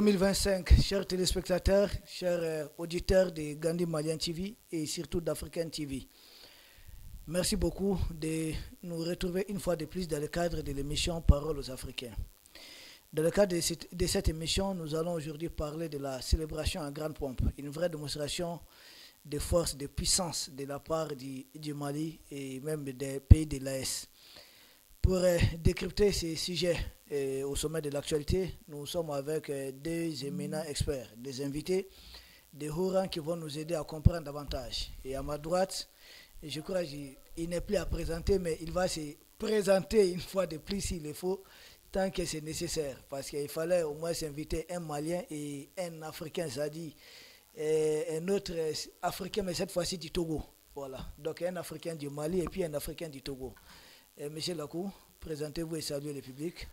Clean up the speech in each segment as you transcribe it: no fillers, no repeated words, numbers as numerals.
2025, chers téléspectateurs, chers auditeurs de Gandhi Malian TV et surtout d'African TV. Merci beaucoup de nous retrouver une fois de plus dans le cadre de l'émission Parole aux Africains. Dans le cadre de cette émission, nous allons aujourd'hui parler de la célébration en grande pompe, une vraie démonstration de force, de puissance de la part du Mali et même des pays de l'AES. Pour décrypter ces sujets au sommet de l'actualité, nous sommes avec deux éminents experts, des invités, des Hourans qui vont nous aider à comprendre davantage. Et à ma droite, je crois qu'il n'est plus à présenter, mais il va se présenter une fois de plus s'il le faut, tant que c'est nécessaire. Parce qu'il fallait au moins s'inviter un Malien et un Africain, c'est-à-dire un autre Africain, mais cette fois-ci du Togo. Voilà. Donc un Africain du Mali et puis un Africain du Togo. Monsieur Lakou, présentez-vous et saluez le public.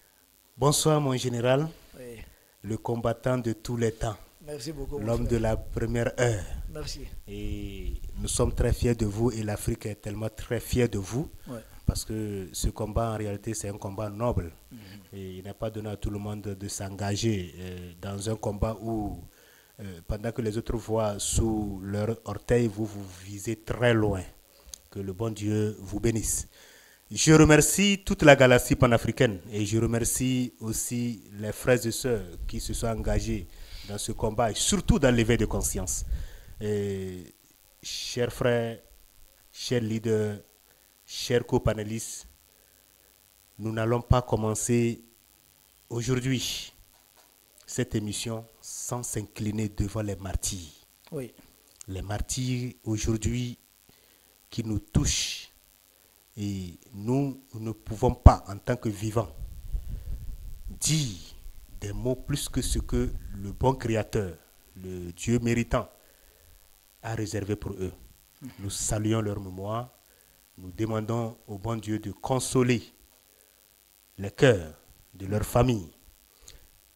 Bonsoir mon général, Oui. Le combattant de tous les temps. Merci beaucoup. L'homme de la première heure. Merci. Et nous sommes très fiers de vous et l'Afrique est tellement très fière de vous. Ouais. Parce que ce combat en réalité c'est un combat noble. Et il n'est pas donné à tout le monde de s'engager dans un combat où pendant que les autres voient sous leur orteil, vous visez très loin. Que le bon Dieu vous bénisse. Je remercie toute la galaxie panafricaine et je remercie aussi les frères et sœurs qui se sont engagés dans ce combat et surtout dans l'éveil de conscience. Chers frères, chers leaders, chers copanélistes, nous n'allons pas commencer aujourd'hui cette émission sans s'incliner devant les martyrs. Oui. Les martyrs aujourd'hui qui nous touchent. Et nous ne pouvons pas, en tant que vivants, dire des mots plus que ce que le bon Créateur, le Dieu méritant, a réservé pour eux. Nous saluons leur mémoire. Nous demandons au bon Dieu de consoler les cœurs de leur famille.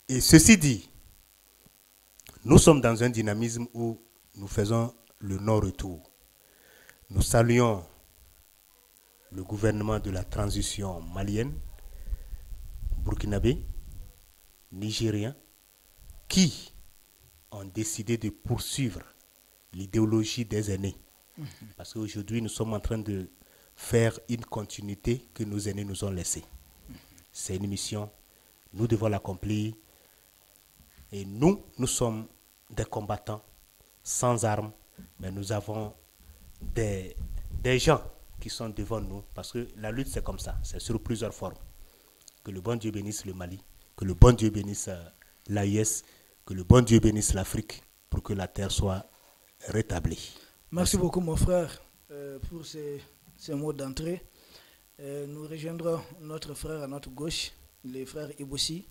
Et ceci dit, nous sommes dans un dynamisme où nous faisons le non-retour. Nous saluons le gouvernement de la transition malienne, burkinabé, nigérien, qui ont décidé de poursuivre l'idéologie des aînés. Parce qu'aujourd'hui, nous sommes en train de faire une continuité que nos aînés nous ont laissée. C'est une mission, nous devons l'accomplir. Et nous sommes des combattants sans armes, mais nous avons des gens qui sont devant nous, parce que la lutte c'est comme ça, c'est sur plusieurs formes. Que le bon Dieu bénisse le Mali, que le bon Dieu bénisse l'AIS, que le bon Dieu bénisse l'Afrique, pour que la terre soit rétablie. Merci beaucoup mon frère pour ces mots d'entrée. Nous rejoindrons notre frère à notre gauche, le frère Iboussi,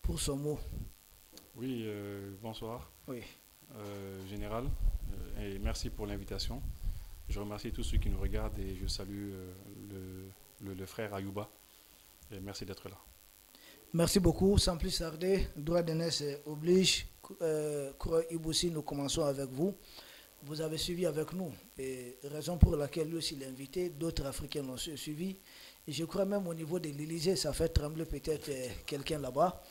pour son mot. Oui, bonsoir. Oui. Général, et merci pour l'invitation. Je remercie tous ceux qui nous regardent et je salue le frère Ayouba. Et merci d'être là. Merci beaucoup. Sans plus tarder, droit d'aînesse oblige. Koura Iboussi, nous commençons avec vous. Vous avez suivi avec nous, et raison pour laquelle lui aussi l'a invité, d'autres Africains l'ont suivi. Et je crois même au niveau de l'Élysée, ça fait trembler peut-être quelqu'un là-bas.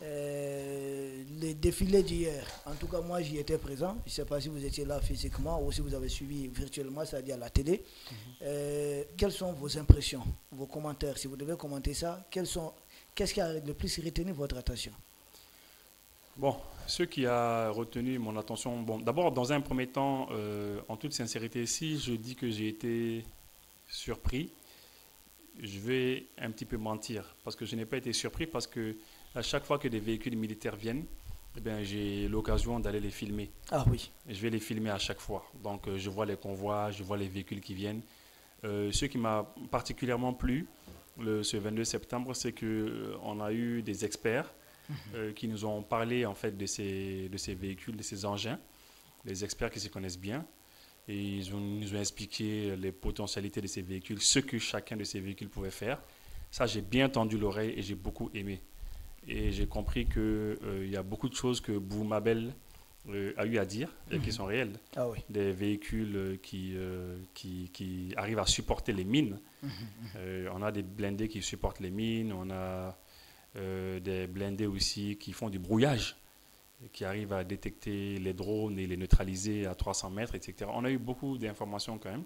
Les défilés d'hier, en tout cas moi j'y étais présent, je ne sais pas si vous étiez là physiquement ou si vous avez suivi virtuellement, c'est-à-dire à la télé. Quelles sont vos impressions, vos commentaires, si vous devez commenter ça, qu'est-ce qui a le plus retenu votre attention? Bon, ce qui a retenu mon attention, bon, d'abord dans un premier temps, en toute sincérité, si je dis que j'ai été surpris, je vais un petit peu mentir, parce que je n'ai pas été surpris, parce que à chaque fois que des véhicules militaires viennent, eh bien, j'ai l'occasion d'aller les filmer. Ah oui. Je vais les filmer à chaque fois. Donc, je vois les convois, je vois les véhicules qui viennent. Ce qui m'a particulièrement plu ce 22 septembre, c'est qu'on a eu des experts qui nous ont parlé en fait de ces véhicules, de ces engins, des experts qui se connaissent bien. Et ils nous ont expliqué les potentialités de ces véhicules, ce que chacun de ces véhicules pouvait faire. Ça, j'ai bien tendu l'oreille et j'ai beaucoup aimé. Et j'ai compris qu'il y a beaucoup de choses que Boumabel a eu à dire et qui sont réelles. Ah oui. Des véhicules qui arrivent à supporter les mines. On a des blindés qui supportent les mines. On a des blindés aussi qui font du brouillage. qui arrive à détecter les drones et les neutraliser à 300 mètres, etc. On a eu beaucoup d'informations quand même,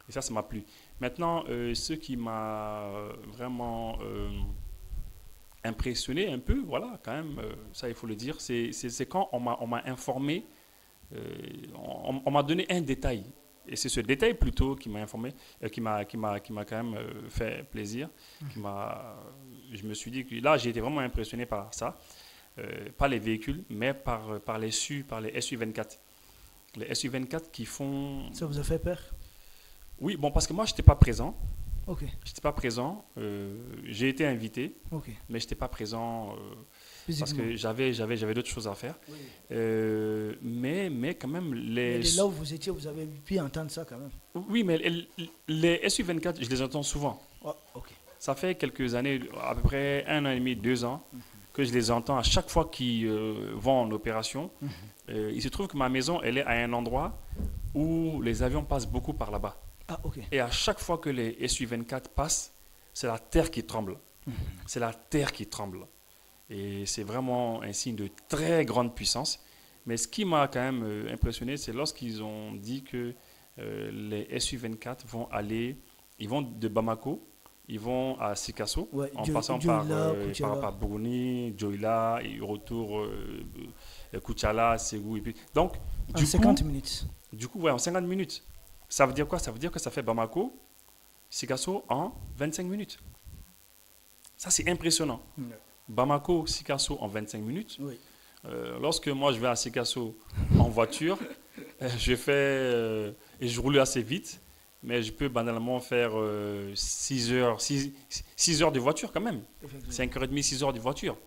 et ça m'a plu. Maintenant, ce qui m'a vraiment impressionné un peu, voilà, quand même, ça il faut le dire, c'est quand on m'a informé, on m'a donné un détail. Et c'est ce détail plutôt qui m'a informé, qui m'a quand même fait plaisir. Je me suis dit que là, j'ai été vraiment impressionné par ça. Pas les véhicules, mais par les SU-24. Les SU-24 qui font... Ça vous a fait peur? Oui, bon, parce que moi, je n'étais pas présent. Ok. Je n'étais pas présent. J'ai été invité, Ok. mais je n'étais pas présent parce Physiquement. que j'avais d'autres choses à faire. Oui. Mais quand même, Mais de là où vous étiez, vous avez pu entendre ça quand même. Oui, mais les SU-24, je les entends souvent. Oh, ok. Ça fait quelques années, à peu près 1 an et demi, 2 ans, que je les entends à chaque fois qu'ils vont en opération. Il se trouve que ma maison, elle est à un endroit où les avions passent beaucoup par là-bas. Ah, ok. Et à chaque fois que les Su-24 passent, c'est la terre qui tremble. C'est la terre qui tremble. Et c'est vraiment un signe de très grande puissance. Mais ce qui m'a quand même impressionné, c'est lorsqu'ils ont dit que les Su-24 vont ils vont de Bamako, ils vont à Sikasso, Ouais, en passant par Bourgouni, Djoila, et retour Koutchala, Ségou. Et puis, donc, en 50 minutes. Du coup, ouais, en 50 minutes. Ça veut dire quoi? Ça veut dire que ça fait Bamako, Sikasso en 25 minutes. Ça, c'est impressionnant. Bamako, Sikasso en 25 minutes. Oui. Lorsque moi, je vais à Sikasso en voiture, je fais et je roule assez vite, mais je peux banalement faire 6 heures de voiture quand même. 5h30, 6 heures de voiture.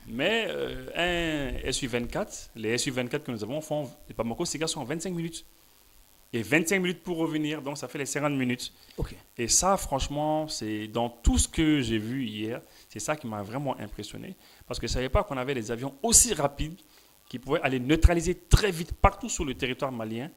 Mais un SU-24, les SU-24 que nous avons font Bamako, Sikasso en 25 minutes. Et 25 minutes pour revenir, donc ça fait les 50 minutes. Okay. Et ça, franchement, c'est dans tout ce que j'ai vu hier, c'est ça qui m'a vraiment impressionné. Parce que je ne savais pas qu'on avait des avions aussi rapides qui pouvaient aller neutraliser très vite partout sur le territoire malien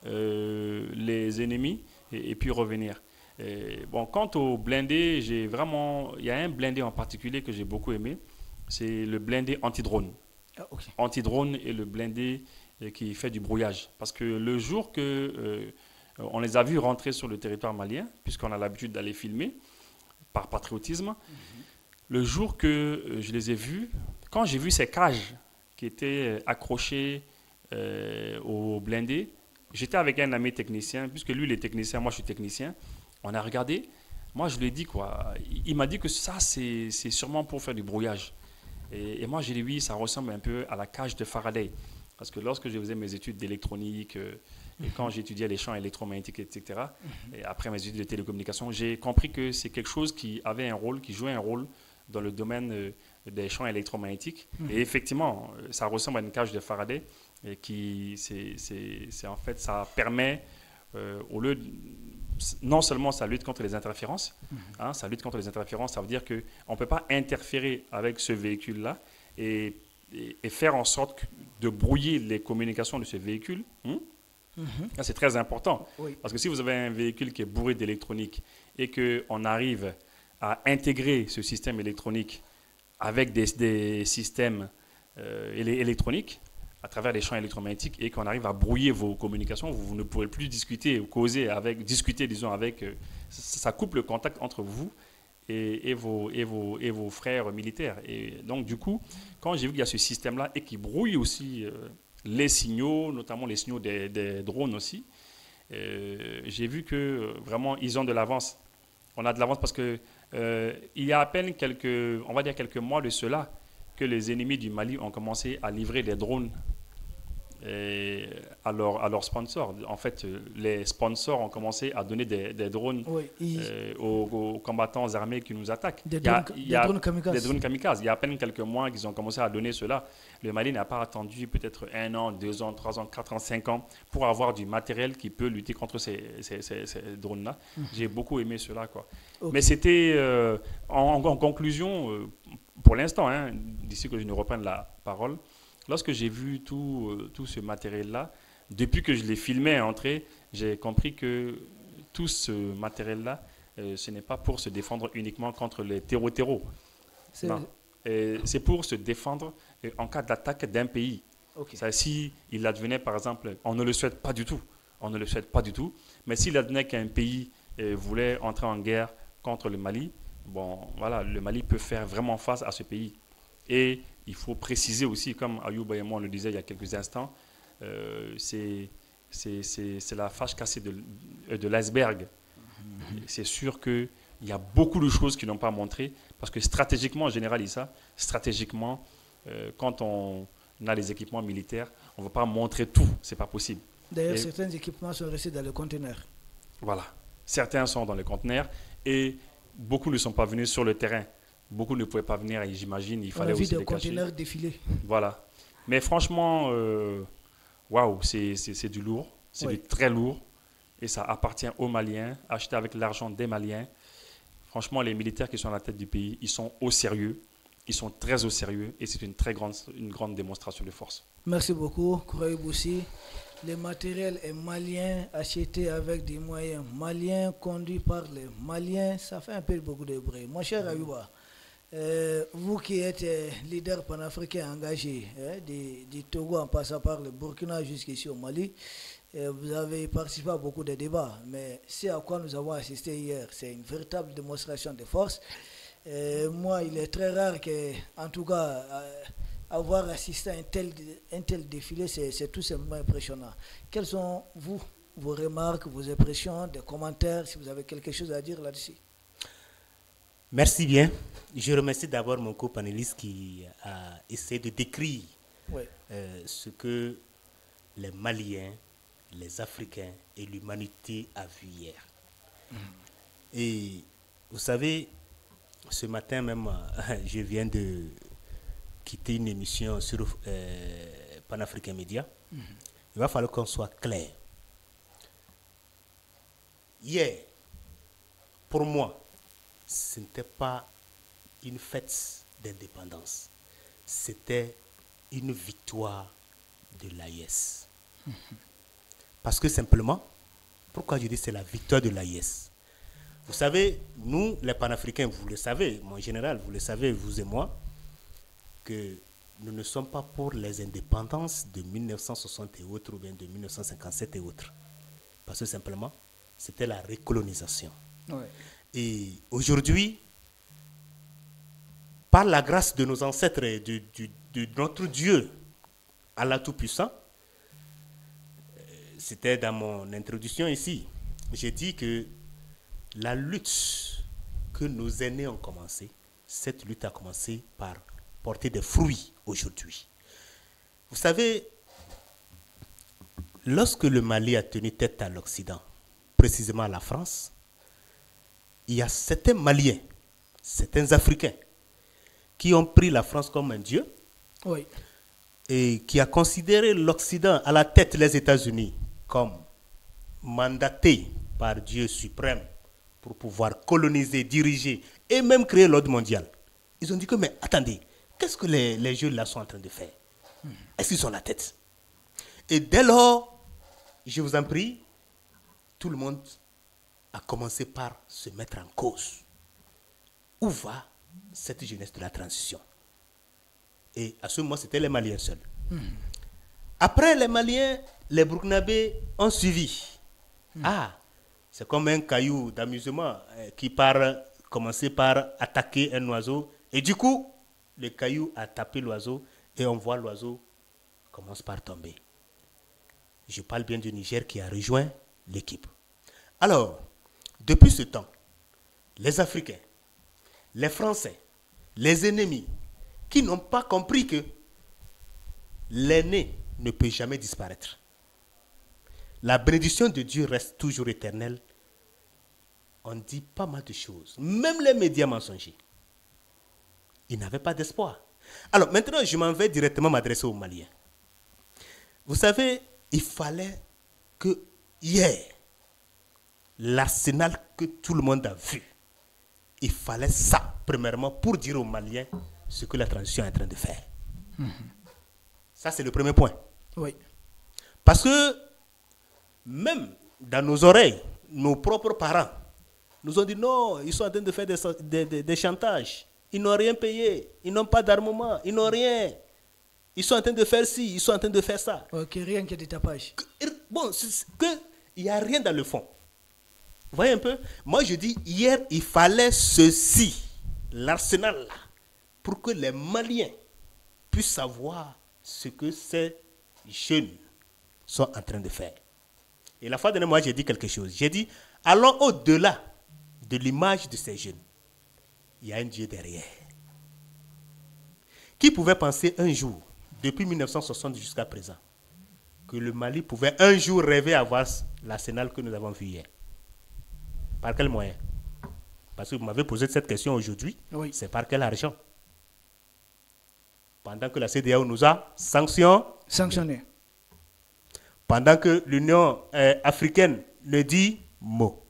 les ennemis et puis revenir. Et bon, quant aux blindés, il y a un blindé en particulier que j'ai beaucoup aimé, c'est le blindé anti-drone. Ah, okay. Anti-drone et le blindé qui fait du brouillage. Parce que le jour on les a vus rentrer sur le territoire malien, puisqu'on a l'habitude d'aller filmer par patriotisme, le jour que je les ai vus, quand j'ai vu ces cages qui étaient accrochées au blindé, j'étais avec un ami technicien, puisque lui il est technicien, moi je suis technicien, on a regardé, moi je lui ai dit quoi, il m'a dit que ça c'est sûrement pour faire du brouillage. Et moi j'ai dit oui, ça ressemble un peu à la cage de Faraday. Parce que lorsque je faisais mes études d'électronique et quand j'étudiais les champs électromagnétiques, etc., et après mes études de télécommunication, j'ai compris que c'est quelque chose qui avait un rôle, qui jouait un rôle dans le domaine des champs électromagnétiques. Et effectivement, ça ressemble à une cage de Faraday et qui, en fait, ça permet, au lieu non seulement ça lutte contre les interférences, ça lutte contre les interférences, ça veut dire qu'on ne peut pas interférer avec ce véhicule-là et faire en sorte de brouiller les communications de ce véhicule. C'est très important. Oui. Parce que si vous avez un véhicule qui est bourré d'électronique et qu'on arrive à intégrer ce système électronique avec des systèmes électroniques à travers les champs électromagnétiques et qu'on arrive à brouiller vos communications, vous ne pourrez plus discuter ou discuter, avec... ça coupe le contact entre vous et vos frères militaires. Et donc, du coup, quand j'ai vu qu'il y a ce système-là et qui brouille aussi les signaux, notamment les signaux des drones aussi, j'ai vu que vraiment, ils ont de l'avance. On a de l'avance parce que il y a à peine quelques mois de cela que les ennemis du Mali ont commencé à livrer des drones à leurs sponsors. En fait, les sponsors ont commencé à donner des drones aux combattants armés qui nous attaquent. Des drones kamikazes. Des drones kamikazes. Il y a à peine quelques mois qu'ils ont commencé à donner cela. Le Mali n'a pas attendu peut-être 1 an, 2 ans, 3 ans, 4 ans, 5 ans pour avoir du matériel qui peut lutter contre ces drones-là. J'ai beaucoup aimé cela, quoi. Okay. Mais c'était, en conclusion, pour l'instant, d'ici que je ne reprenne la parole, lorsque j'ai vu tout ce matériel-là, depuis que je l'ai filmé entrer, j'ai compris que tout ce matériel-là, ce n'est pas pour se défendre uniquement contre les terreaux. C'est pour se défendre en cas d'attaque d'un pays. Ok. Si il advenait, par exemple, on ne le souhaite pas du tout, mais s'il advenait qu'un pays voulait entrer en guerre contre le Mali, bon, voilà, le Mali peut faire vraiment face à ce pays. Et il faut préciser aussi, comme Ayouba et moi on le disait il y a quelques instants, c'est la face cassée de l'iceberg. C'est sûr qu'il y a beaucoup de choses qui n'ont pas montré, parce que stratégiquement, en général, stratégiquement, quand on a les équipements militaires, on ne va pas montrer tout, ce n'est pas possible. D'ailleurs, certains équipements sont restés dans le conteneur. Voilà, certains sont dans les conteneurs et beaucoup ne sont pas venus sur le terrain. Beaucoup ne pouvaient pas venir et j'imagine il fallait aussi les cacher. On a vu des conteneurs défiler. Voilà. Mais franchement, waouh, c'est du lourd, c'est du très lourd et ça appartient aux Maliens, acheté avec l'argent des Maliens. Franchement, les militaires qui sont à la tête du pays, ils sont au sérieux, ils sont très au sérieux et c'est une grande démonstration de force. Merci beaucoup, Kouraï Boussi. Le matériel est malien, acheté avec des moyens maliens, conduit par les Maliens. Ça fait un peu beaucoup de bruit. Mon cher Ayouba, vous qui êtes leader panafricain engagé du Togo en passant par le Burkina jusqu'ici au Mali, vous avez participé à beaucoup de débats, mais c'est à quoi nous avons assisté hier. C'est une véritable démonstration de force. Moi, il est très rare que, en tout cas, avoir assisté à un tel défilé, c'est tout simplement impressionnant. Quelles sont, vos remarques, vos impressions, des commentaires, si vous avez quelque chose à dire là-dessus? Merci bien. Je remercie d'abord mon co-panéliste qui a essayé de décrire ce que les Maliens, les Africains et l'humanité a vu hier. Et vous savez, ce matin même, je viens de quitter une émission sur Panafricain Média. Il va falloir qu'on soit clair. Hier, pour moi, ce n'était pas une fête d'indépendance. C'était une victoire de l'AIS. Parce que simplement, pourquoi je dis c'est la victoire de l'AIS? Vous savez, nous, les panafricains, vous le savez, mon général, vous le savez, vous et moi, que nous ne sommes pas pour les indépendances de 1960 et autres, ou bien de 1957 et autres. Parce que simplement, c'était la recolonisation. Ouais. Et aujourd'hui, par la grâce de nos ancêtres et de notre Dieu, Allah Tout-Puissant, c'était dans mon introduction ici, j'ai dit que la lutte que nos aînés ont commencé, cette lutte a commencé par porter des fruits aujourd'hui. Vous savez, lorsque le Mali a tenu tête à l'Occident, précisément à la France, il y a certains Maliens, certains Africains, qui ont pris la France comme un dieu, et qui a considéré l'Occident, à la tête les États-Unis, comme mandaté par Dieu suprême pour pouvoir coloniser, diriger et même créer l'ordre mondial. Ils ont dit que, mais attendez, qu'est-ce que les jeunes là sont en train de faire? Est-ce qu'ils ont la tête? Et dès lors, je vous en prie, tout le monde a commencé par se mettre en cause. Où va cette jeunesse de la transition? Et à ce moment, c'était les Maliens seuls. Après les Maliens, les Burkinabés ont suivi. C'est comme un caillou d'amusement qui commencer par attaquer un oiseau. Et du coup, le caillou a tapé l'oiseau et on voit l'oiseau commence par tomber. Je parle bien du Niger qui a rejoint l'équipe. Alors, depuis ce temps, les Africains, les Français, les ennemis, qui n'ont pas compris que l'aîné ne peut jamais disparaître. La bénédiction de Dieu reste toujours éternelle. On dit pas mal de choses. Même les médias mensongers. Ils n'avaient pas d'espoir. Alors maintenant, je m'en vais directement m'adresser aux Maliens. Vous savez, il fallait que hier, l'arsenal que tout le monde a vu, il fallait ça, premièrement, pour dire aux Maliens ce que la transition est en train de faire. Ça, c'est le premier point. Oui. Parce que même dans nos oreilles, nos propres parents nous ont dit non, ils sont en train de faire des chantages. Ils n'ont rien payé, ils n'ont pas d'armement, ils n'ont rien. Ils sont en train de faire ci, ils sont en train de faire ça. Ok, rien que des tapages. Bon, il n'y a rien dans le fond. Vous voyez un peu? Moi, je dis, hier, il fallait ceci, l'arsenal là, pour que les Maliens puissent savoir ce que ces jeunes sont en train de faire. Et la fois dernière, moi, j'ai dit quelque chose. J'ai dit, allons au-delà de l'image de ces jeunes. Il y a un Dieu derrière. Qui pouvait penser un jour, depuis 1960 jusqu'à présent, que le Mali pouvait un jour rêver avoir l'arsenal que nous avons vu hier? Par quel moyen? Parce que vous m'avez posé cette question aujourd'hui. Oui. C'est par quel argent? Pendant que la CEDEAO nous a sanctionné. Pendant que l'Union africaine ne dit mot.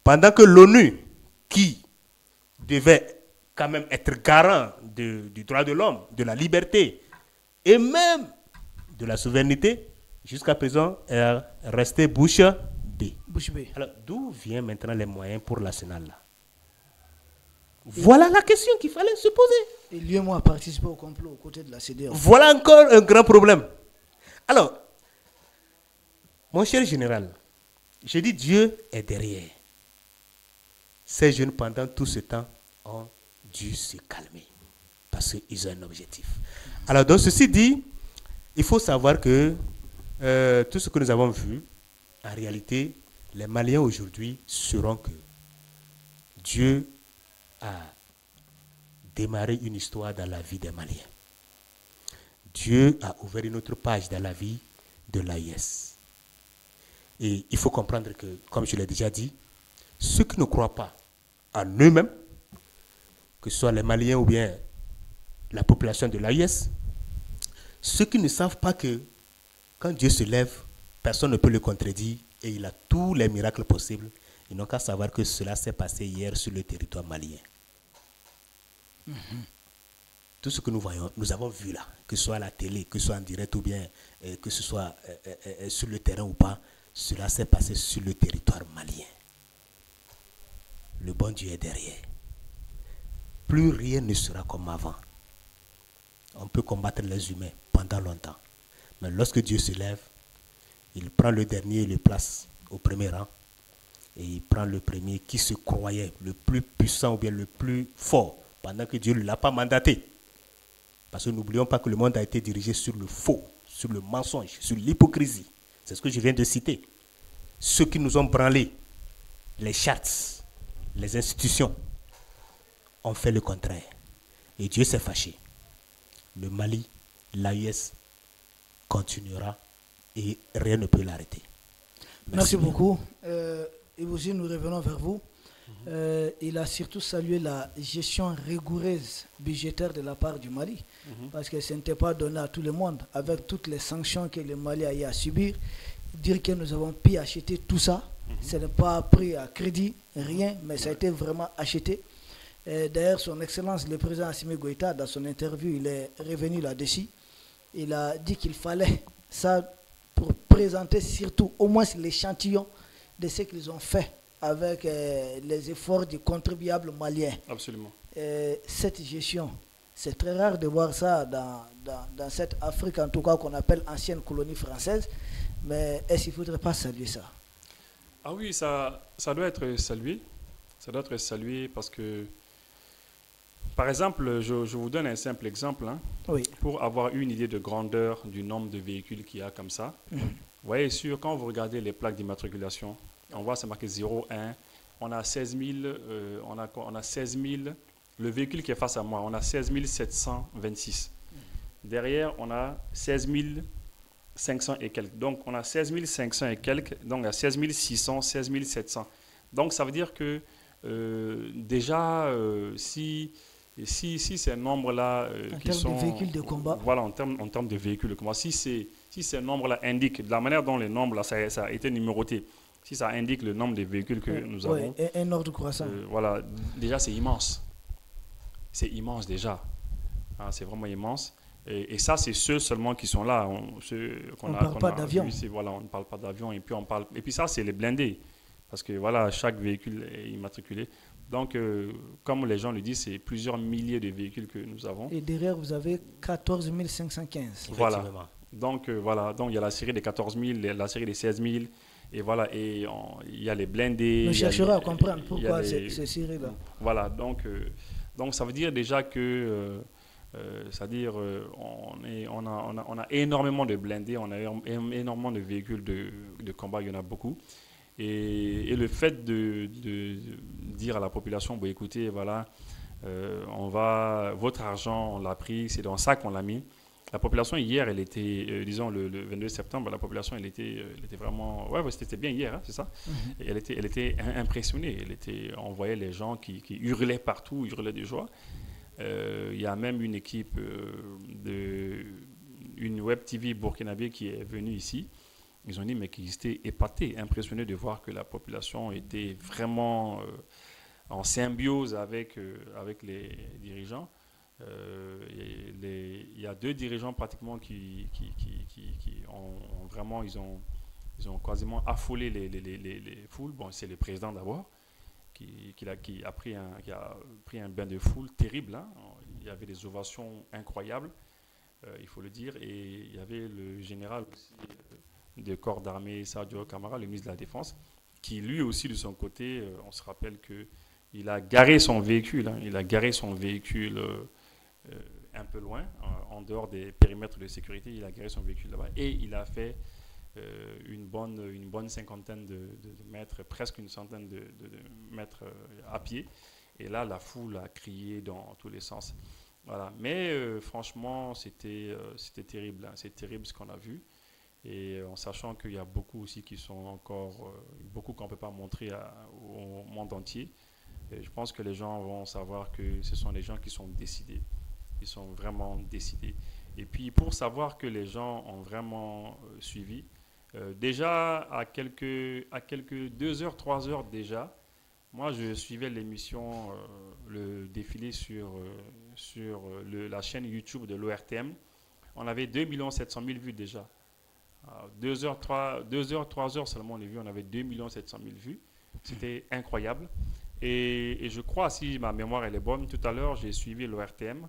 Pendant que l'ONU, qui devait quand même être garant du droit de l'homme, de la liberté et même de la souveraineté, jusqu'à présent est resté bouche bée. Alors, d'où viennent maintenant les moyens pour l'arsenal là? Voilà la question qu'il fallait se poser. Et lui et moi participé au complot aux côtés de la CEDEAO. Voilà encore un grand problème. Alors, mon cher général, je dis Dieu est derrière. Ces jeunes, pendant tout ce temps, ont dû se calmer parce qu'ils ont un objectif. Alors, donc, ceci dit, il faut savoir que tout ce que nous avons vu, en réalité, les Maliens aujourd'hui sauront que Dieu a démarré une histoire dans la vie des Maliens. Dieu a ouvert une autre page dans la vie de l'AIS. Et il faut comprendre que, comme je l'ai déjà dit, ceux qui ne croient pas en eux-mêmes, que ce soit les Maliens ou bien la population de l'AIS, ceux qui ne savent pas que quand Dieu se lève, personne ne peut le contredire et il a tous les miracles possibles, ils n'ont qu'à savoir que cela s'est passé hier sur le territoire malien. Tout ce que nous voyons, nous avons vu là, que ce soit à la télé, que ce soit en direct ou bien que ce soit sur le terrain ou pas, cela s'est passé sur le territoire malien. Le bon Dieu est derrière. Plus rien ne sera comme avant. On peut combattre les humains pendant longtemps. Mais lorsque Dieu se lève, il prend le dernier et le place au premier rang. Et il prend le premier qui se croyait le plus puissant ou bien le plus fort, pendant que Dieu ne l'a pas mandaté. Parce que n'oublions pas que le monde a été dirigé sur le faux, sur le mensonge, sur l'hypocrisie. C'est ce que je viens de citer. Ceux qui nous ont branlé, les chartes, les institutions, ont fait le contraire. Et Dieu s'est fâché. Le Mali, l'AIS continuera et rien ne peut l'arrêter. Merci beaucoup. Et aussi, nous revenons vers vous. Il a surtout salué la gestion rigoureuse budgétaire de la part du Mali, parce que ce n'était pas donné à tout le monde, avec toutes les sanctions que le Mali a eu à subir. Dire que nous avons pu acheter tout ça, ce n'est pas pris à crédit, rien, mais ça a été vraiment acheté. D'ailleurs, son Excellence, le président Assimi Goïta, dans son interview, il est revenu là-dessus. Il a dit qu'il fallait ça pour présenter surtout au moins l'échantillon de ce qu'ils ont fait avec les efforts du contribuable malien. Absolument. Cette gestion, c'est très rare de voir ça dans cette Afrique, en tout cas qu'on appelle ancienne colonie française, mais est-ce qu'il ne faudrait pas saluer ça? Ah oui, ça doit être salué. Ça doit être salué parce que, par exemple, je vous donne un simple exemple. Oui. Pour avoir une idée de grandeur du nombre de véhicules qu'il y a comme ça. Vous voyez, quand vous regardez les plaques d'immatriculation, on voit c'est marqué 01, on a 16 000, on a 16 000, le véhicule qui est face à moi, on a 16 726. Derrière, on a 16 500 et quelques. Donc, on a 16 500 et quelques, donc à 16 600, 16 700. Donc, ça veut dire que déjà, si ces nombres-là qui sont... En termes de véhicules de combat. Voilà, en termes de véhicules de combat. Si ces nombres-là indiquent, de la manière dont les nombres, là, ça a été numéroté, si ça indique le nombre de véhicules que nous avons... Un ordre croissant. Voilà, déjà c'est immense. C'est immense déjà. C'est vraiment immense. Et ça, c'est ceux seulement qui sont là. On ne parle pas d'avion. Voilà, on ne parle pas d'avion. Et puis ça, c'est les blindés. Parce que voilà, chaque véhicule est immatriculé. Donc, comme les gens le disent, c'est plusieurs milliers de véhicules que nous avons. Et derrière, vous avez 14 515. Voilà. Donc, donc il y a la série des 14 000, la série des 16 000. Et voilà, et il y a les blindés. On cherchera à comprendre pourquoi ces séries-là. Voilà, donc ça veut dire déjà que, c'est-à-dire, on a énormément de blindés, on a énormément de véhicules de combat, il y en a beaucoup. Et le fait de dire à la population, bon, écoutez, voilà, votre argent, on l'a pris, c'est dans ça qu'on l'a mis. La population hier, elle était, disons le 22 septembre, la population, elle était vraiment, ouais, c'était bien hier, hein, c'est ça. Et elle était impressionnée. On voyait les gens qui hurlaient partout, hurlaient de joie. Il y a même une équipe une web TV burkinabé qui est venue ici. Ils ont dit mais qu'ils étaient épatés, impressionnés de voir que la population était vraiment en symbiose avec les dirigeants. Il y a 2 dirigeants pratiquement qui ont vraiment, ils ont quasiment affolé les foules. Bon, c'est le président d'abord qui a pris un bain de foule terrible. Hein. Il y avait des ovations incroyables, il faut le dire. Et il y avait le général aussi de corps d'armée, Sadio Camara, le ministre de la Défense, qui lui aussi de son côté, on se rappelle qu'il a garé son véhicule. Hein. Il a garé son véhicule un peu loin, en dehors des périmètres de sécurité. Il a garé son véhicule là-bas et il a fait une bonne cinquantaine de mètres, presque une centaine de mètres à pied. Et là, la foule a crié dans tous les sens. Voilà. Mais franchement, c'était terrible. Hein. C'est terrible ce qu'on a vu. Et en sachant qu'il y a beaucoup aussi qui sont encore, beaucoup qu'on ne peut pas montrer au monde entier. Et je pense que les gens vont savoir que ce sont des gens qui sont décidés. Ils sont vraiment décidés. Et puis, pour savoir que les gens ont vraiment suivi, déjà à quelques 2 heures, 3 heures déjà, moi je suivais l'émission, le défilé sur la chaîne YouTube de l'ORTM. On avait 2 700 000 vues déjà. 2 heures, 3 heures seulement les vues, on avait 2 700 000 vues. C'était incroyable. Et je crois, si ma mémoire elle est bonne, tout à l'heure j'ai suivi l'ORTM.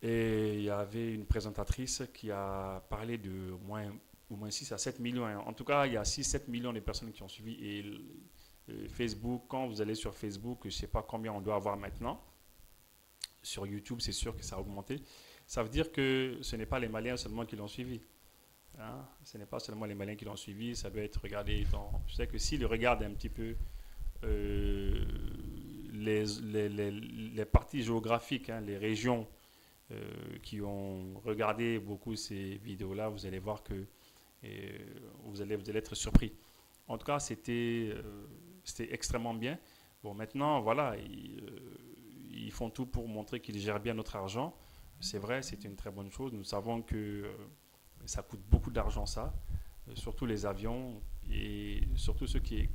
Et il y avait une présentatrice qui a parlé de au moins 6 à 7 millions. En tout cas, il y a 6-7 millions de personnes qui ont suivi. Et Facebook, quand vous allez sur Facebook, je ne sais pas combien on doit avoir maintenant. Sur YouTube, c'est sûr que ça a augmenté. Ça veut dire que ce n'est pas les Maliens seulement qui l'ont suivi. Hein? Ce n'est pas seulement les Maliens qui l'ont suivi. Ça doit être regardé je sais que s'ils regardent un petit peu les parties géographiques, hein, les régions, qui ont regardé beaucoup ces vidéos-là, vous allez voir que vous allez être surpris. En tout cas, c'était extrêmement bien. Bon, maintenant, voilà, ils font tout pour montrer qu'ils gèrent bien notre argent. C'est vrai, c'est une très bonne chose. Nous savons que ça coûte beaucoup d'argent, ça, surtout les avions. Et surtout, ce qui est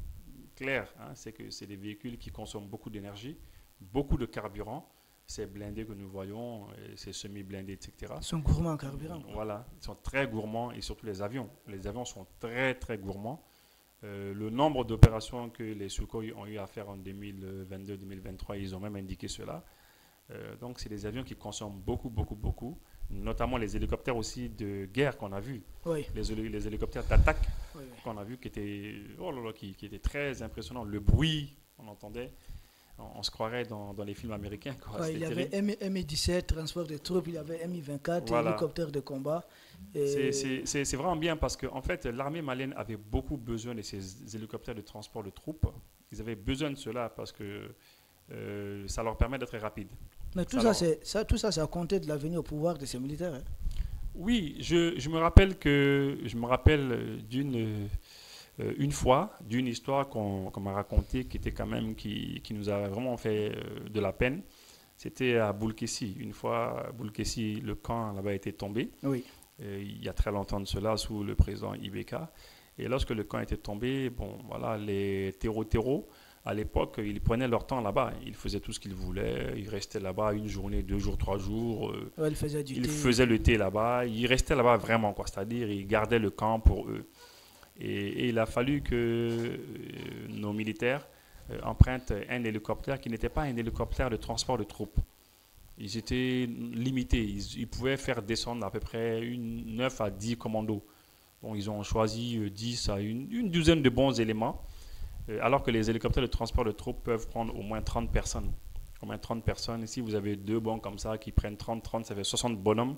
clair, hein, c'est que c'est des véhicules qui consomment beaucoup d'énergie, beaucoup de carburant. Ces blindés que nous voyons, ces semi-blindés, etc. Ils sont gourmands en carburant. Voilà, ils sont très gourmands et surtout les avions. Les avions sont très, très gourmands. Le nombre d'opérations que les Sukhoi ont eu à faire en 2022-2023, ils ont même indiqué cela. Donc, c'est des avions qui consomment beaucoup, beaucoup, beaucoup. Notamment les hélicoptères aussi de guerre qu'on a vus. Oui. Les hélicoptères d'attaque qu'on a vus qui étaient très impressionnants. Le bruit, on entendait. On se croirait dans les films américains. Quoi. Il y avait Mi-17, transport de troupes, il y avait Mi-24, voilà. Hélicoptères de combat. C'est vraiment bien parce que en fait, l'armée malienne avait beaucoup besoin de ces hélicoptères de transport de troupes. Ils avaient besoin de cela parce que ça leur permet d'être rapides. Mais tout ça, ça a compté de l'avenir au pouvoir de ces militaires. Hein. Oui, je me rappelle une fois, d'une histoire qu'on m'a racontée qui était quand même qui nous a vraiment fait de la peine. C'était à Boulkessi. Une fois, à Boulkessi, le camp là-bas était tombé. Oui. Il y a très longtemps de cela, sous le président Ibeka. Et lorsque le camp était tombé, bon, voilà, les terreaux, à l'époque, ils prenaient leur temps là-bas. Ils faisaient tout ce qu'ils voulaient. Ils restaient là-bas 1 journée, 2 jours, 3 jours. Ils faisaient le thé là-bas. Ils restaient là-bas vraiment, quoi. C'est-à-dire, ils gardaient le camp pour eux. Et il a fallu que nos militaires empruntent un hélicoptère qui n'était pas un hélicoptère de transport de troupes. Ils étaient limités. Ils pouvaient faire descendre à peu près 9 à 10 commandos. Donc, ils ont choisi 10 à une douzaine de bons éléments, alors que les hélicoptères de transport de troupes peuvent prendre au moins 30 personnes. Au moins 30 personnes. Ici, vous avez 2 bons comme ça qui prennent 30, ça fait 60 bonhommes,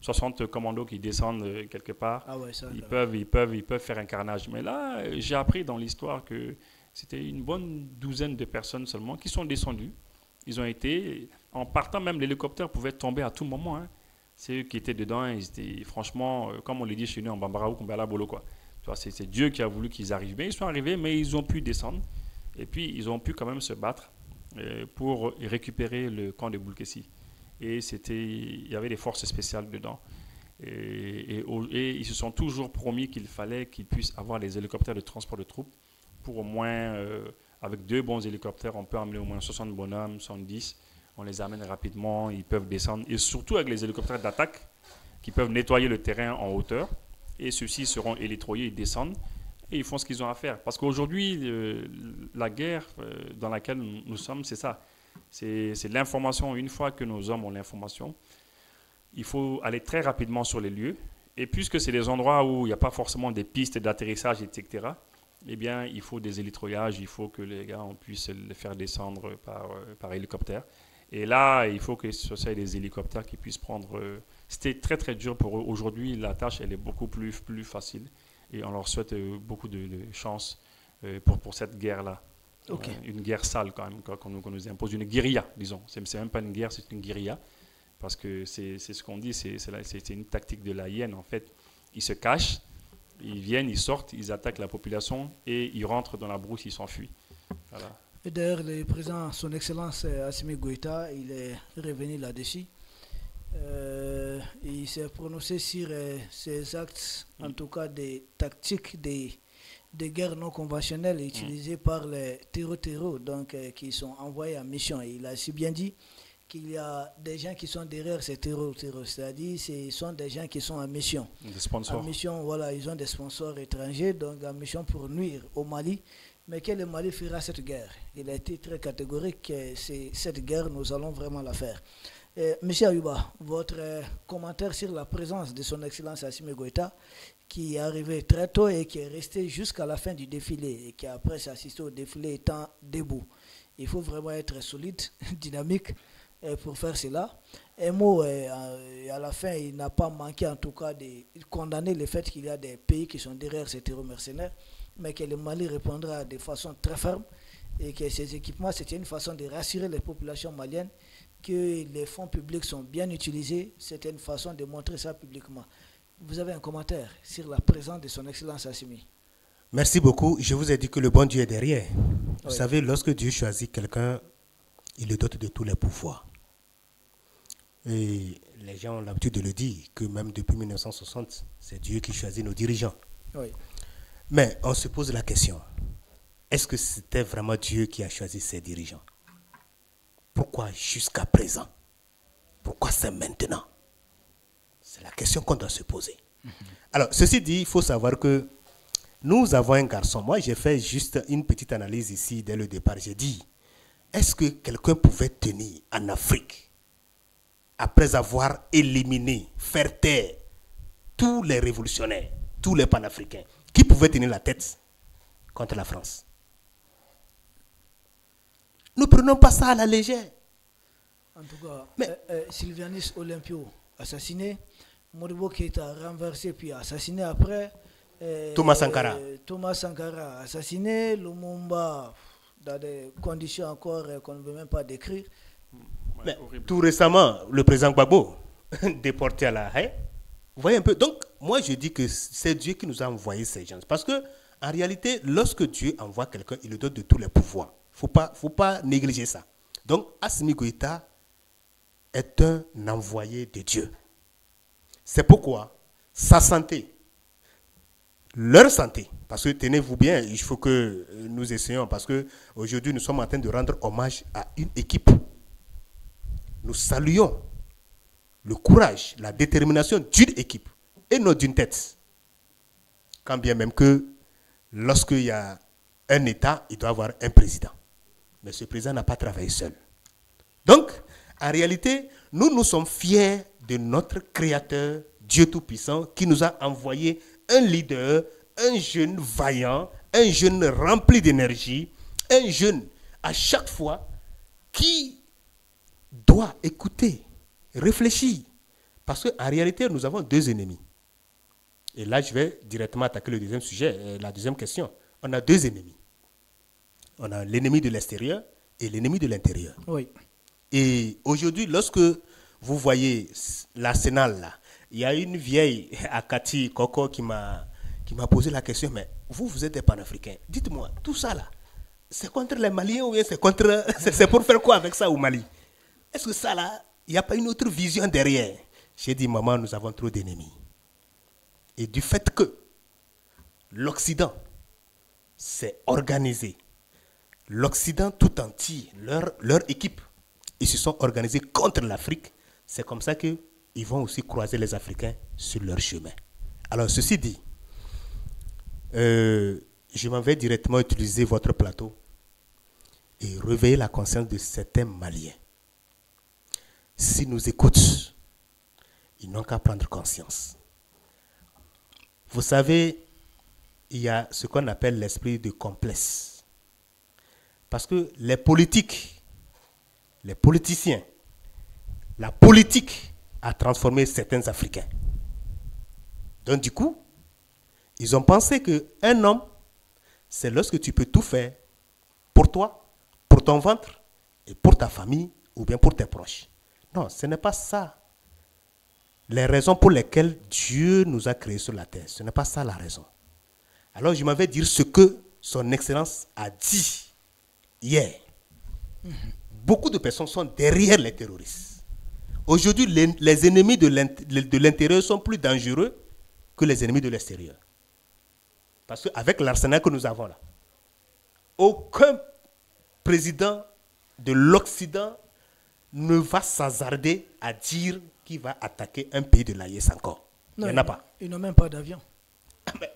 60 commandos qui descendent quelque part. Ah ouais, ça, ils peuvent faire un carnage. Mais là, j'ai appris dans l'histoire que c'était une bonne douzaine de personnes seulement qui sont descendues. Ils ont été, en partant même, l'hélicoptère pouvait tomber à tout moment. Hein. C'est eux qui étaient dedans. Ils étaient, franchement, comme on le dit chez nous, en Bambara ou Kumbala Bolo, quoi. Tu vois, c'est Dieu qui a voulu qu'ils arrivent. Mais ils sont arrivés, mais ils ont pu descendre. Et puis, ils ont pu quand même se battre pour récupérer le camp de Boulkessi. Et il y avait des forces spéciales dedans. Et ils se sont toujours promis qu'il fallait qu'ils puissent avoir les hélicoptères de transport de troupes pour au moins, avec 2 bons hélicoptères, on peut emmener au moins 60 bonhommes, 70. On les amène rapidement, ils peuvent descendre. Et surtout avec les hélicoptères d'attaque qui peuvent nettoyer le terrain en hauteur. Et ceux-ci seront électroyés, ils descendent et ils font ce qu'ils ont à faire. Parce qu'aujourd'hui, la guerre dans laquelle nous sommes, c'est ça. C'est l'information. Une fois que nos hommes ont l'information, il faut aller très rapidement sur les lieux. Et puisque c'est des endroits où il n'y a pas forcément des pistes d'atterrissage, etc., eh bien, il faut des hélitroyages, il faut que les gars, on puisse les faire descendre par hélicoptère. Et là, il faut que ce soit des hélicoptères qui puissent prendre... C'était très, très dur pour eux. Aujourd'hui, la tâche, elle est beaucoup plus facile. Et on leur souhaite beaucoup de chance pour cette guerre-là. Okay. Une guerre sale, quand même, qu'on nous impose. Une guérilla, disons. C'est même pas une guerre, c'est une guérilla. Parce que c'est ce qu'on dit, c'est une tactique de la hyène, en fait. Ils se cachent, ils viennent, ils sortent, ils attaquent la population et ils rentrent dans la brousse, ils s'enfuient. Voilà. Et d'ailleurs, le président, son Excellence Assimi Goïta, il est revenu là-dessus. Il s'est prononcé sur ces actes, en tout cas des tactiques de guerre non conventionnelles utilisées par les terreaux, donc qui sont envoyés en mission. Et il a si bien dit qu'il y a des gens qui sont derrière ces terreaux, c'est-à-dire ce sont des gens qui sont en mission. Des sponsors. En mission, voilà, ils ont des sponsors étrangers, donc en mission pour nuire au Mali. Mais que le Mali fera cette guerre. Il a été très catégorique que c'est cette guerre, nous allons vraiment la faire. Monsieur Ayouba, votre commentaire sur la présence de son Excellence Assimi Goïta, qui est arrivé très tôt et qui est resté jusqu'à la fin du défilé, et qui après s'est assisté au défilé étant debout. Il faut vraiment être solide, dynamique pour faire cela. Un mot, à la fin, il n'a pas manqué en tout cas de condamner le fait qu'il y a des pays qui sont derrière ces terroristes mercenaires, mais que le Mali répondra de façon très ferme et que ces équipements, c'était une façon de rassurer les populations maliennes que les fonds publics sont bien utilisés. C'était une façon de montrer ça publiquement. Vous avez un commentaire sur la présence de son Excellence Assimi? Merci beaucoup. Je vous ai dit que le bon Dieu est derrière. Vous Oui. savez, lorsque Dieu choisit quelqu'un, il le dote de tous les pouvoirs. Et les gens ont l'habitude de le dire, que même depuis 1960, c'est Dieu qui choisit nos dirigeants. Oui. Mais on se pose la question, est-ce que c'était vraiment Dieu qui a choisi ses dirigeants? Pourquoi jusqu'à présent? Pourquoi c'est maintenant? C'est la question qu'on doit se poser. Alors, ceci dit, il faut savoir que nous avons un garçon. Moi, j'ai fait juste une petite analyse ici dès le départ. J'ai dit, est-ce que quelqu'un pouvait tenir en Afrique, après avoir éliminé, faire taire tous les révolutionnaires, tous les panafricains, qui pouvait tenir la tête contre la France? Ne prenons pas ça à la légère. En tout cas, Mais- Sylvianus Olympio assassiné, Modibo Keïta renversé puis assassiné après. Thomas Sankara. Thomas Sankara assassiné, Lumumba dans des conditions encore qu'on ne veut même pas décrire. Mais Horrible. tout récemment, le président Gbagbo, déporté à la haie. Vous voyez un peu. Donc, moi, je dis que c'est Dieu qui nous a envoyé ces gens. Parce que, en réalité, lorsque Dieu envoie quelqu'un, il le donne de tous les pouvoirs. Il ne faut pas négliger ça. Donc, Assimi Goïta est un envoyé de Dieu. C'est pourquoi sa santé, leur santé, parce que tenez-vous bien, il faut que nous essayions, parce qu'aujourd'hui, nous sommes en train de rendre hommage à une équipe. Nous saluons le courage, la détermination d'une équipe et non d'une tête. Quand bien même que lorsqu'il y a un État, il doit avoir un président. Mais ce président n'a pas travaillé seul. Donc, en réalité, nous sommes fiers de notre Créateur, Dieu Tout-Puissant, qui nous a envoyé un leader, un jeune vaillant, un jeune rempli d'énergie, un jeune à chaque fois qui doit écouter, réfléchir. Parce qu'en réalité, nous avons deux ennemis. Et là, je vais directement attaquer le deuxième sujet, la deuxième question. On a deux ennemis. On a l'ennemi de l'extérieur et l'ennemi de l'intérieur. Oui. Et aujourd'hui, lorsque vous voyez l'arsenal là, il y a une vieille Akati Koko qui m'a posé la question, mais vous êtes des panafricains. Dites-moi, tout ça là, c'est contre les Maliens ou bien c'est pour faire quoi avec ça au Mali? Est-ce que ça là, il n'y a pas une autre vision derrière? J'ai dit, maman, nous avons trop d'ennemis. Et du fait que l'Occident s'est organisé, l'Occident tout entier, leur équipe, ils se sont organisés contre l'Afrique, c'est comme ça qu'ils vont aussi croiser les Africains sur leur chemin. Alors, ceci dit, je m'en vais directement utiliser votre plateau et réveiller la conscience de certains Maliens. S'ils nous écoutent, ils n'ont qu'à prendre conscience. Vous savez, il y a ce qu'on appelle l'esprit de complaisance. Parce que les politiques, les politiciens, la politique a transformé certains Africains. Donc du coup, ils ont pensé qu'un homme, c'est lorsque tu peux tout faire pour toi, pour ton ventre, et pour ta famille, ou bien pour tes proches. Non, ce n'est pas ça. Les raisons pour lesquelles Dieu nous a créés sur la terre, ce n'est pas ça la raison. Alors je m'en vais dire ce que son Excellence a dit hier. Beaucoup de personnes sont derrière les terroristes. Aujourd'hui, les ennemis de l'intérieur sont plus dangereux que les ennemis de l'extérieur. Parce qu'avec l'arsenal que nous avons là, aucun président de l'Occident ne va s'hasarder à dire qu'il va attaquer un pays de l'AES encore. Il n'y en a pas. Ils n'ont même pas d'avion.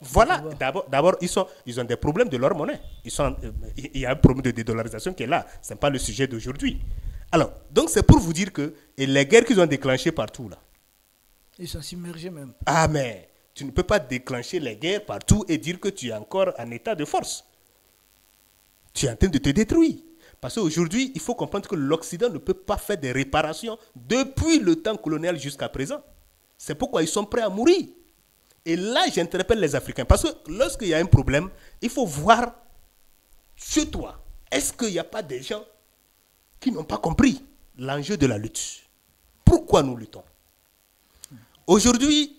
Voilà, d'abord, ils ont des problèmes de leur monnaie. Il y a un problème de dédollarisation qui est là. Ce n'est pas le sujet d'aujourd'hui. Alors, donc c'est pour vous dire que les guerres qu'ils ont déclenchées partout là. Ils sont submergés même. Ah mais, tu ne peux pas déclencher les guerres partout et dire que tu es encore en état de force. Tu es en train de te détruire. Parce qu'aujourd'hui, il faut comprendre que l'Occident ne peut pas faire des réparations depuis le temps colonial jusqu'à présent. C'est pourquoi ils sont prêts à mourir. Et là, j'interpelle les Africains. Parce que lorsqu'il y a un problème, il faut voir chez toi. Est-ce qu'il n'y a pas des gens qui n'ont pas compris l'enjeu de la lutte? Pourquoi nous luttons? Aujourd'hui,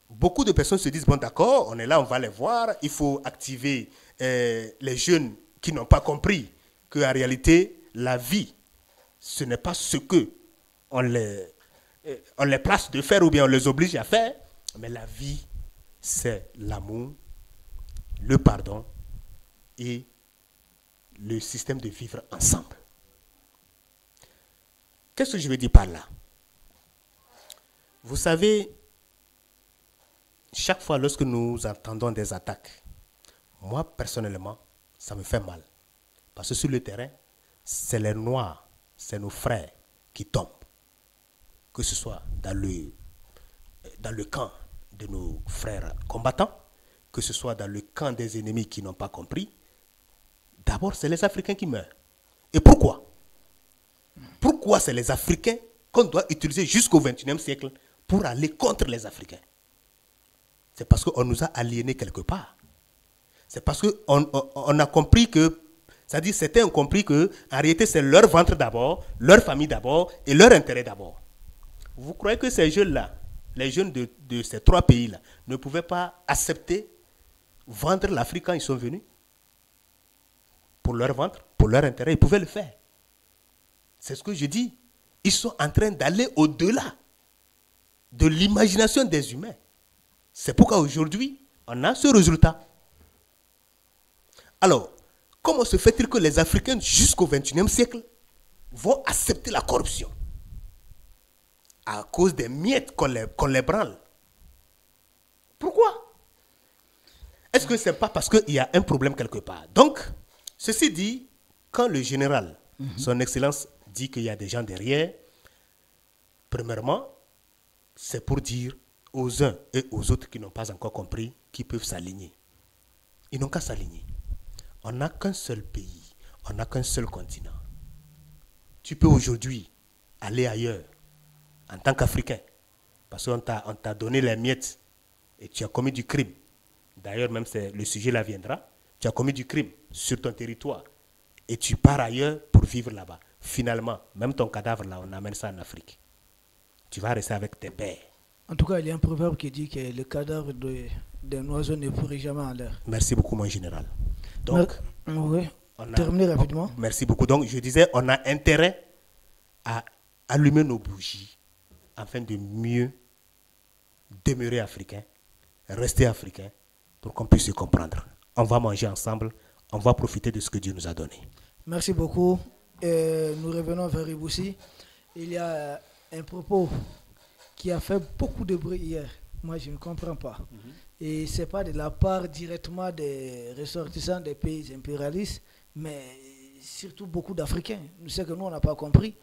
beaucoup de personnes se disent, bon d'accord, on est là, on va les voir. Il faut activer les jeunes qui n'ont pas compris qu'en réalité, la vie, ce n'est pas ce que on les place de faire ou bien on les oblige à faire, mais la vie, c'est l'amour, le pardon et le système de vivre ensemble. Qu'est-ce que je veux dire par là? Vous savez, chaque fois lorsque nous entendons des attaques, moi personnellement, ça me fait mal. Parce que sur le terrain, c'est les Noirs, c'est nos frères qui tombent. Que ce soit dans le camp de nos frères combattants, que ce soit dans le camp des ennemis qui n'ont pas compris. D'abord, c'est les Africains qui meurent. Et pourquoi? Pourquoi c'est les Africains qu'on doit utiliser jusqu'au XXIe siècle pour aller contre les Africains? C'est parce qu'on nous a aliénés quelque part. C'est parce qu'on a compris que, c'est-à-dire certains ont compris que en réalité c'est leur ventre d'abord, leur famille d'abord et leur intérêt d'abord. Vous croyez que ces jeunes-là, les jeunes de ces trois pays-là, ne pouvaient pas accepter vendre l'Afrique quand ils sont venus? Pour leur ventre, pour leur intérêt, ils pouvaient le faire. C'est ce que je dis. Ils sont en train d'aller au-delà de l'imagination des humains. C'est pourquoi aujourd'hui, on a ce résultat. Alors, comment se fait-il que les Africains, jusqu'au XXIe siècle, vont accepter la corruption? À cause des miettes qu'on les branle. Pourquoi? Est-ce que ce n'est pas parce qu'il y a un problème quelque part? Donc, ceci dit, quand le général, son excellence, dit qu'il y a des gens derrière, premièrement, c'est pour dire aux uns et aux autres qui n'ont pas encore compris qu'ils peuvent s'aligner. Ils n'ont qu'à s'aligner. On n'a qu'un seul pays, on n'a qu'un seul continent. Tu peux aujourd'hui aller ailleurs en tant qu'Africain, parce qu'on t'a donné les miettes et tu as commis du crime. D'ailleurs, même le sujet là viendra. Tu as commis du crime sur ton territoire et tu pars ailleurs pour vivre là-bas. Finalement, même ton cadavre là, on amène ça en Afrique. Tu vas rester avec tes pères. En tout cas, il y a un proverbe qui dit que le cadavre d'un oiseau ne pourrit jamais en l'air. Merci beaucoup, mon général. Donc, oui. Terminez rapidement. Merci beaucoup. Donc, je disais, on a intérêt à allumer nos bougies afin de mieux demeurer africain, rester africain, pour qu'on puisse se comprendre. On va manger ensemble, on va profiter de ce que Dieu nous a donné. Merci beaucoup. Nous revenons vers Iboussi. Il y a un propos qui a fait beaucoup de bruit hier. Moi, je ne comprends pas. Et ce n'est pas de la part directement des ressortissants des pays impérialistes, mais surtout beaucoup d'Africains. Nous savons que nous, on n'a pas compris.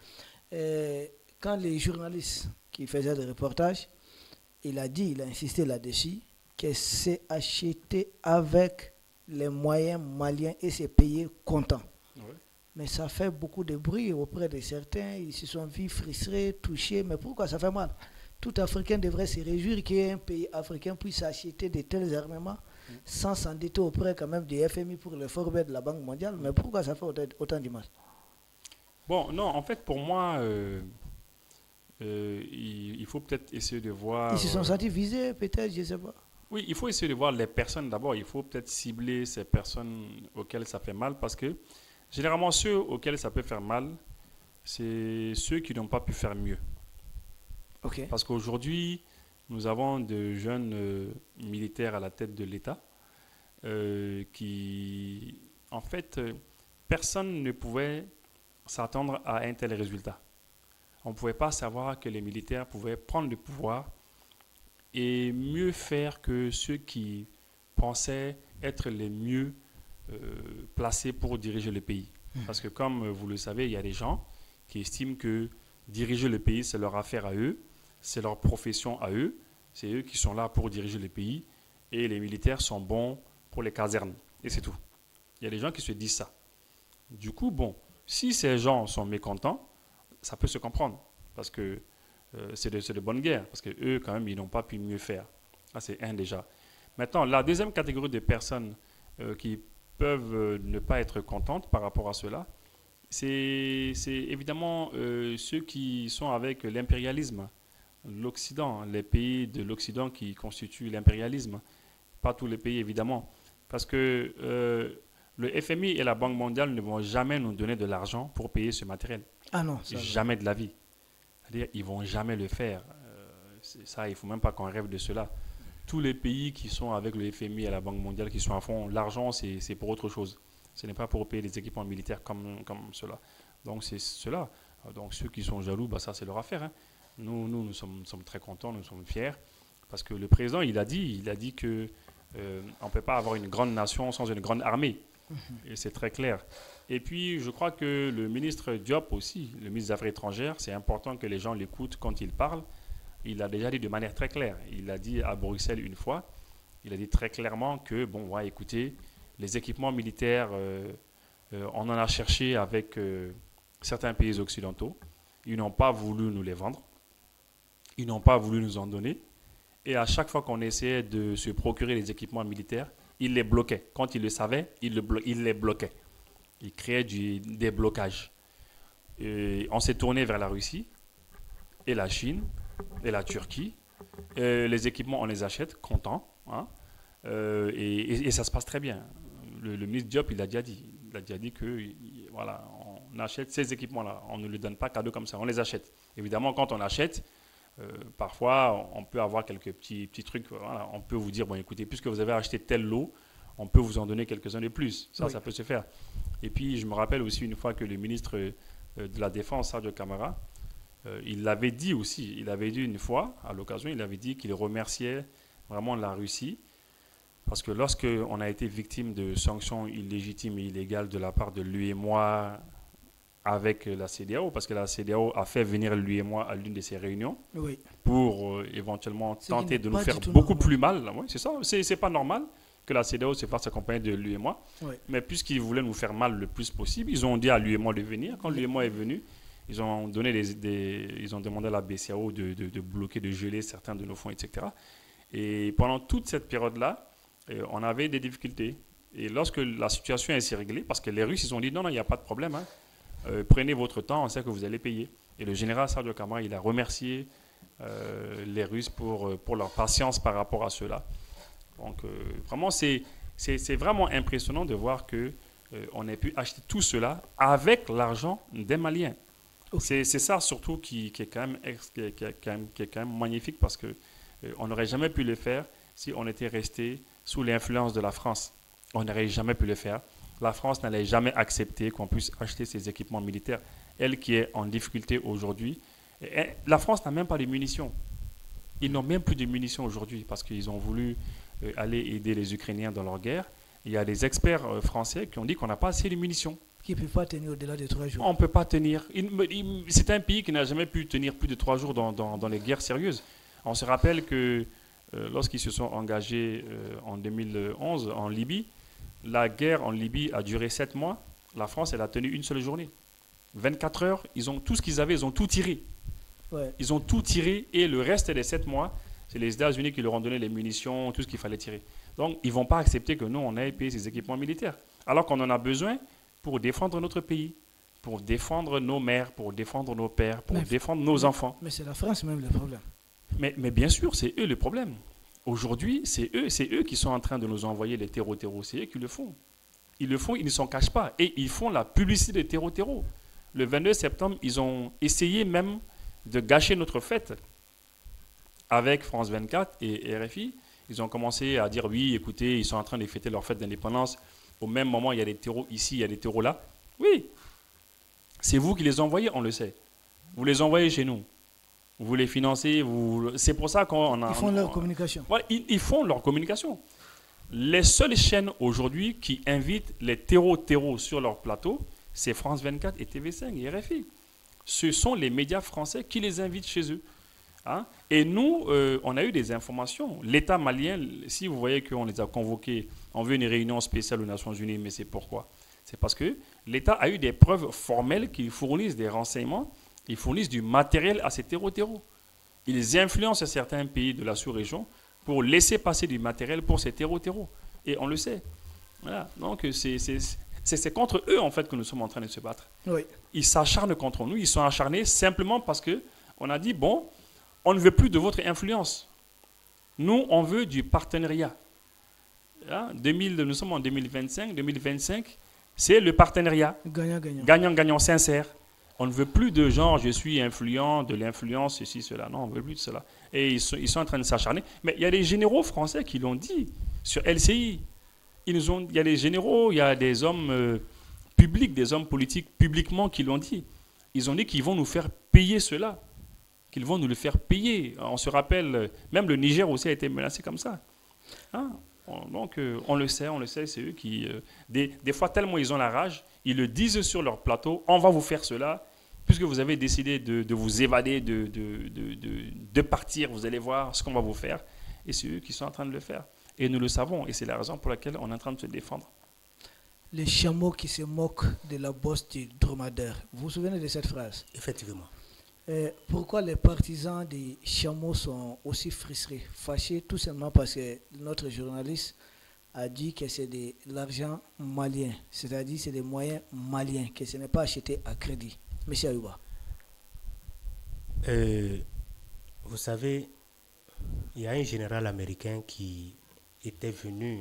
Quand les journalistes qui faisaient des reportages, il a insisté là-dessus, que c'est acheté avec les moyens maliens et c'est payé comptant. Ouais. Mais ça fait beaucoup de bruit auprès de certains. Ils se sont vus frustrés, touchés. Mais pourquoi ça fait mal? Tout Africain devrait se réjouir qu'un pays africain puisse acheter de tels armements sans s'endetter auprès quand même du FMI pour le forfait de la Banque mondiale. Mais pourquoi ça fait autant du mal? Bon, non, en fait, pour moi, il faut peut-être essayer de voir... Ils se sont sentis visés, peut-être, je ne sais pas. Oui, il faut essayer de voir les personnes d'abord. Il faut peut-être cibler ces personnes auxquelles ça fait mal parce que généralement, ceux auxquels ça peut faire mal, c'est ceux qui n'ont pas pu faire mieux. Okay. Parce qu'aujourd'hui, nous avons de jeunes militaires à la tête de l'État qui, en fait, personne ne pouvait s'attendre à un tel résultat. On ne pouvait pas savoir que les militaires pouvaient prendre le pouvoir et mieux faire que ceux qui pensaient être les mieux placés pour diriger le pays. Parce que comme vous le savez, il y a des gens qui estiment que diriger le pays, c'est leur affaire à eux, c'est leur profession à eux, c'est eux qui sont là pour diriger le pays et les militaires sont bons pour les casernes. Et c'est tout. Il y a des gens qui se disent ça. Du coup, bon, si ces gens sont mécontents, ça peut se comprendre parce que c'est de bonne guerre, parce qu'eux, quand même, ils n'ont pas pu mieux faire. Ça, c'est un déjà. Maintenant, la deuxième catégorie de personnes qui peuvent ne pas être contentes par rapport à cela, c'est évidemment ceux qui sont avec l'impérialisme, l'Occident, les pays de l'Occident qui constituent l'impérialisme. Pas tous les pays, évidemment. Parce que le FMI et la Banque mondiale ne vont jamais nous donner de l'argent pour payer ce matériel. Ah non, jamais de la vie. C'est-à-dire ils ne vont jamais le faire. Ça, il ne faut même pas qu'on rêve de cela. Tous les pays qui sont avec le FMI et la Banque mondiale, qui sont à fond, l'argent, c'est pour autre chose. Ce n'est pas pour payer les équipements militaires comme cela. Donc, c'est cela. Donc, ceux qui sont jaloux, bah, ça, c'est leur affaire. Hein. Nous sommes très contents, nous sommes fiers. Parce que le président, il a dit que on ne peut pas avoir une grande nation sans une grande armée. Et c'est très clair. Et puis, je crois que le ministre Diop aussi, le ministre des Affaires étrangères, c'est important que les gens l'écoutent quand il parle. Il a déjà dit de manière très claire. Il a dit à Bruxelles une fois, il a dit très clairement que, bon, ouais, écoutez, les équipements militaires, on en a cherché avec certains pays occidentaux. Ils n'ont pas voulu nous les vendre. Ils n'ont pas voulu nous en donner. Et à chaque fois qu'on essayait de se procurer les équipements militaires, ils les bloquaient. Quand ils le savaient, ils les bloquaient. Ils créaient des blocages. Et on s'est tourné vers la Russie et la Chine et la Turquie. Les équipements, on les achète, contents. Hein, et ça se passe très bien. Le ministre Diop, il a déjà dit que voilà, on achète ces équipements-là. On ne les donne pas cadeau comme ça, on les achète. Évidemment, quand on achète, parfois, on peut avoir quelques petits trucs. Voilà, on peut vous dire, bon, écoutez, puisque vous avez acheté tel lot, on peut vous en donner quelques-uns de plus. Ça, oui. Ça peut se faire. Et puis, je me rappelle aussi une fois que le ministre de la Défense, Sadio Camara, il l'avait dit aussi. Il avait dit une fois, à l'occasion, il avait dit qu'il remerciait vraiment la Russie Parce que lorsqu'on a été victime de sanctions illégitimes et illégales de la part de l'UEMOA avec la CEDEAO, parce que la CEDEAO a fait venir l'UEMOA à l'une de ses réunions Oui. pour éventuellement tenter de nous pas faire du tout beaucoup normal. plus mal. Oui, c'est ça. C'est pas normal que la CEDEAO se fasse accompagner de l'UEMOA. Oui. Mais puisqu'ils voulaient nous faire mal le plus possible, ils ont dit à l'UEMOA de venir. Quand l'UEMOA est venu, ils ont demandé à la BCAO de bloquer, de geler certains de nos fonds, etc. Et pendant toute cette période-là, on avait des difficultés. Et lorsque la situation s'est réglée, parce que les Russes, ils ont dit non, il n'y a pas de problème, hein. Prenez votre temps, on sait que vous allez payer. Et le général Sadio Camara, il a remercié les Russes pour leur patience par rapport à cela. Donc, vraiment, c'est vraiment impressionnant de voir qu'on ait pu acheter tout cela avec l'argent des Maliens. Okay. C'est ça surtout qui est quand même magnifique, parce qu'on n'aurait jamais pu le faire si on était resté sous l'influence de la France. On n'aurait jamais pu le faire. La France n'allait jamais accepter qu'on puisse acheter ses équipements militaires. Elle qui est en difficulté aujourd'hui. La France n'a même pas de munitions. Ils n'ont même plus de munitions aujourd'hui parce qu'ils ont voulu aller aider les Ukrainiens dans leur guerre. Il y a des experts français qui ont dit qu'on n'a pas assez de munitions. Qui ne peut pas tenir au-delà de 3 jours. On ne peut pas tenir. C'est un pays qui n'a jamais pu tenir plus de 3 jours dans les guerres sérieuses. On se rappelle que lorsqu'ils se sont engagés en 2011 en Libye, la guerre en Libye a duré 7 mois. La France, elle a tenu une seule journée. 24 heures, tout ce qu'ils avaient, ils ont tout tiré. Ouais. Ils ont tout tiré et le reste des 7 mois, c'est les États-Unis qui leur ont donné les munitions, tout ce qu'il fallait tirer. Donc, ils ne vont pas accepter que nous, on ait payé ces équipements militaires. Alors qu'on en a besoin pour défendre notre pays, pour défendre nos mères, pour défendre nos pères, pour défendre nos enfants. Mais c'est la France même le problème. Mais bien sûr, c'est eux le problème. Aujourd'hui, c'est eux qui sont en train de nous envoyer les terreaux. C'est eux qui le font. Ils le font, ils ne s'en cachent pas. Et ils font la publicité des terreaux. Le 22 septembre, ils ont essayé même de gâcher notre fête avec France 24 et RFI. Ils ont commencé à dire, oui, écoutez, ils sont en train de fêter leur fête d'indépendance. Au même moment, il y a des terreaux ici, il y a des terreaux là. Oui, c'est vous qui les envoyez, on le sait. Vous les envoyez chez nous. Vous les financez. C'est pour ça qu'on a... Ils font leur communication. Ouais, ils font leur communication. Les seules chaînes aujourd'hui qui invitent les terreaux sur leur plateau, c'est France 24 et TV5 et RFI. Ce sont les médias français qui les invitent chez eux. Hein? Et nous, on a eu des informations. L'État malien, si vous voyez qu'on les a convoqués, on veut une réunion spéciale aux Nations Unies, mais c'est pourquoi? C'est parce que l'État a eu des preuves formelles qu'ils fournissent des renseignements, ils fournissent du matériel à ces terreaux. Ils influencent certains pays de la sous-région pour laisser passer du matériel pour ces terreaux. Et on le sait. Voilà. Donc, c'est contre eux, en fait, que nous sommes en train de se battre. Oui. Ils s'acharnent contre nous. Ils sont acharnés simplement parce qu'on a dit, bon, on ne veut plus de votre influence. Nous, on veut du partenariat. Hein? Nous sommes en 2025. 2025, c'est le partenariat. Gagnant-gagnant. Gagnant-gagnant sincère. On ne veut plus de genre, je suis influent, de l'influence, ceci, cela. Non, on ne veut plus de cela. Et ils sont en train de s'acharner. Mais il y a des généraux français qui l'ont dit sur LCI. Il y a des généraux, il y a des hommes publics, des hommes politiques publiquement qui l'ont dit. Ils ont dit qu'ils vont nous faire payer cela. Qu'ils vont nous le faire payer. On se rappelle, même le Niger aussi a été menacé comme ça. Hein? Donc, on le sait, c'est eux qui... des fois, tellement ils ont la rage, ils le disent sur leur plateau, on va vous faire cela, puisque vous avez décidé de vous évader, de partir, vous allez voir ce qu'on va vous faire. Et c'est eux qui sont en train de le faire. Et nous le savons, et c'est la raison pour laquelle on est en train de se défendre. Les chameaux qui se moquent de la bosse du dromadaire. Vous vous souvenez de cette phrase? Effectivement. Pourquoi les partisans des chameaux sont aussi frustrés, fâchés, tout simplement parce que notre journaliste a dit que c'est de l'argent malien, c'est-à-dire c'est des moyens maliens, que ce n'est pas acheté à crédit. Monsieur Ayouba. Vous savez, il y a un général américain qui était venu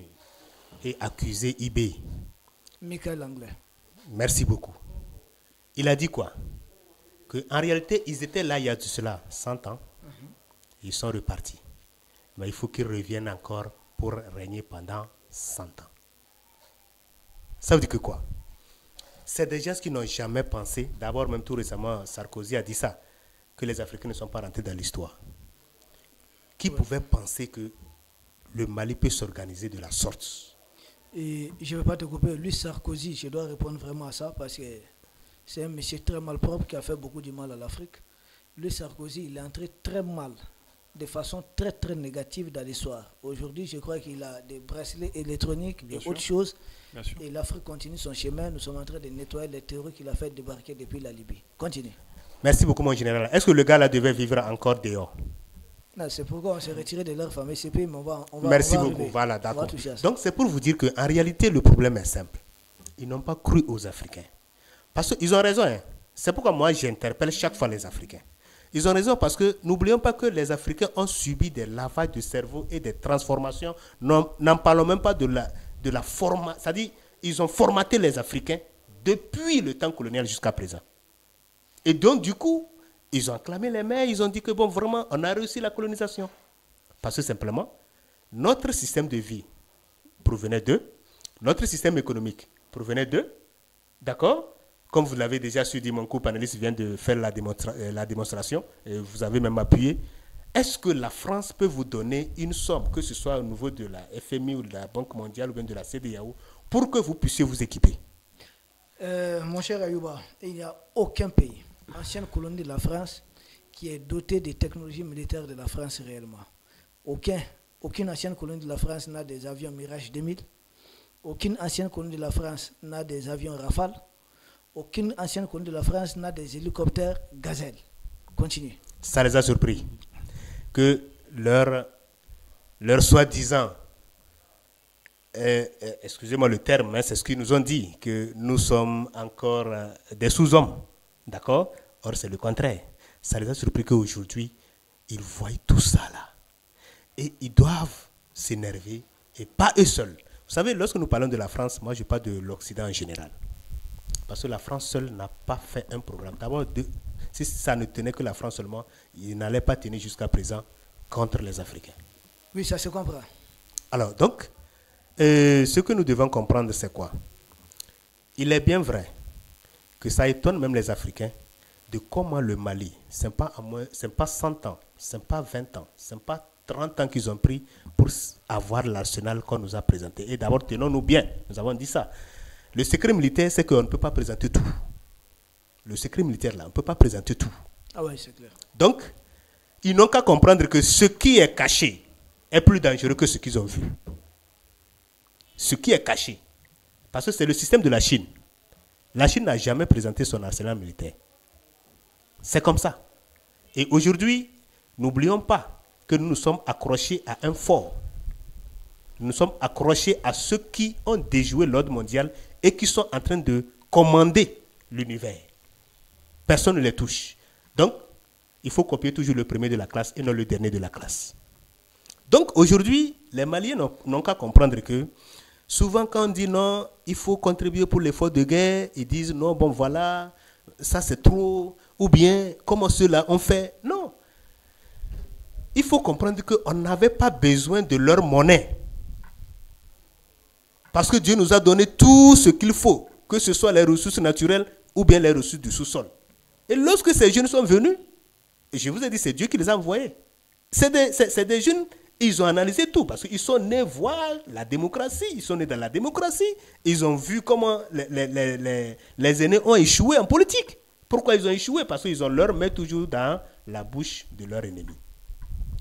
et accusé eBay. Michael Langlais. Merci beaucoup. Il a dit quoi? En réalité, ils étaient là il y a de cela 100 ans. Ils sont repartis. Mais il faut qu'ils reviennent encore pour régner pendant 100 ans. Ça veut dire que quoi? C'est des gens qui n'ont jamais pensé, d'abord même tout récemment, Sarkozy a dit ça, que les Africains ne sont pas rentrés dans l'histoire. Qui pouvait penser que le Mali peut s'organiser de la sorte. Et je ne vais pas te couper, lui Sarkozy, je dois répondre vraiment à ça parce que c'est un monsieur très malpropre qui a fait beaucoup de mal à l'Afrique. Lui Sarkozy, il est entré très mal, de façon très très négative dans l'histoire. Aujourd'hui, je crois qu'il a des bracelets électroniques et autres choses. Et l'Afrique continue son chemin. Nous sommes en train de nettoyer les terroristes qu'il a fait débarquer depuis la Libye. Continue. Merci beaucoup, mon général. Est-ce que le gars là devait vivre encore dehors? Non, c'est pourquoi on s'est retiré de leur famille CP, mais on va Merci on va beaucoup. arriver. Voilà, d'accord. Ça. Donc, c'est pour vous dire qu'en réalité, le problème est simple. Ils n'ont pas cru aux Africains. Parce qu'ils ont raison. Hein. C'est pourquoi moi, j'interpelle chaque fois les Africains. Ils ont raison parce que n'oublions pas que les Africains ont subi des lavages de cerveau et des transformations. N'en parlons même pas de la formation. C'est-à-dire, ils ont formaté les Africains depuis le temps colonial jusqu'à présent. Et donc, du coup, ils ont acclamé les mains, ils ont dit que bon, vraiment, on a réussi la colonisation. Parce que simplement, notre système de vie provenait d'eux, notre système économique provenait d'eux, d'accord? Comme vous l'avez déjà su, dit mon co-panéliste vient de faire la démonstration, et vous avez même appuyé. Est-ce que la France peut vous donner une somme, que ce soit au niveau de la FMI ou de la Banque mondiale ou bien de la CEDEAO, pour que vous puissiez vous équiper? Mon cher Ayouba, il n'y a aucun pays, ancienne colonie de la France, qui est doté des technologies militaires de la France réellement. Aucune ancienne colonie de la France n'a des avions Mirage 2000. Aucune ancienne colonie de la France n'a des avions Rafale. Aucune ancienne colonie de la France n'a des hélicoptères Gazelle. Continue. Ça les a surpris que leur soi-disant, excusez-moi le terme, mais c'est ce qu'ils nous ont dit, que nous sommes encore des sous-hommes. D'accord? Or, c'est le contraire. Ça les a surpris qu'aujourd'hui, ils voient tout ça là. Et ils doivent s'énerver, et pas eux seuls. Vous savez, lorsque nous parlons de la France, moi je parle de l'Occident en général. Parce que la France seule n'a pas fait un programme. D'abord, si ça ne tenait que la France seulement, il n'allait pas tenir jusqu'à présent contre les Africains. Oui, ça se comprend. Alors, donc, ce que nous devons comprendre, c'est quoi? Il est bien vrai que ça étonne même les Africains de comment le Mali, ce n'est pas 100 ans, ce n'est pas 20 ans, ce n'est pas 30 ans qu'ils ont pris pour avoir l'arsenal qu'on nous a présenté. Et d'abord, tenons-nous bien, nous avons dit ça. Le secret militaire, c'est qu'on ne peut pas présenter tout. Le secret militaire, là, on ne peut pas présenter tout. Ah oui, c'est clair. Donc, ils n'ont qu'à comprendre que ce qui est caché est plus dangereux que ce qu'ils ont vu. Ce qui est caché. Parce que c'est le système de la Chine. La Chine n'a jamais présenté son arsenal militaire. C'est comme ça. Et aujourd'hui, n'oublions pas que nous nous sommes accrochés à un fort. Nous sommes accrochés à ceux qui ont déjoué l'ordre mondial et qui sont en train de commander l'univers. Personne ne les touche. Donc, il faut copier toujours le premier de la classe et non le dernier de la classe. Donc, aujourd'hui, les Maliens n'ont qu'à comprendre que souvent quand on dit non, il faut contribuer pour l'effort de guerre, ils disent non, bon voilà, ça c'est trop, ou bien comment ceux-là ont fait. Non. Il faut comprendre qu'on n'avait pas besoin de leur monnaie. Parce que Dieu nous a donné tout ce qu'il faut, que ce soit les ressources naturelles ou bien les ressources du sous-sol. Et lorsque ces jeunes sont venus, et je vous ai dit, c'est Dieu qui les a envoyés. C'est des jeunes, ils ont analysé tout, parce qu'ils sont nés voir la démocratie, ils sont nés dans la démocratie, ils ont vu comment les aînés ont échoué en politique. Pourquoi ils ont échoué? Parce qu'ils ont leur main toujours dans la bouche de leur ennemi.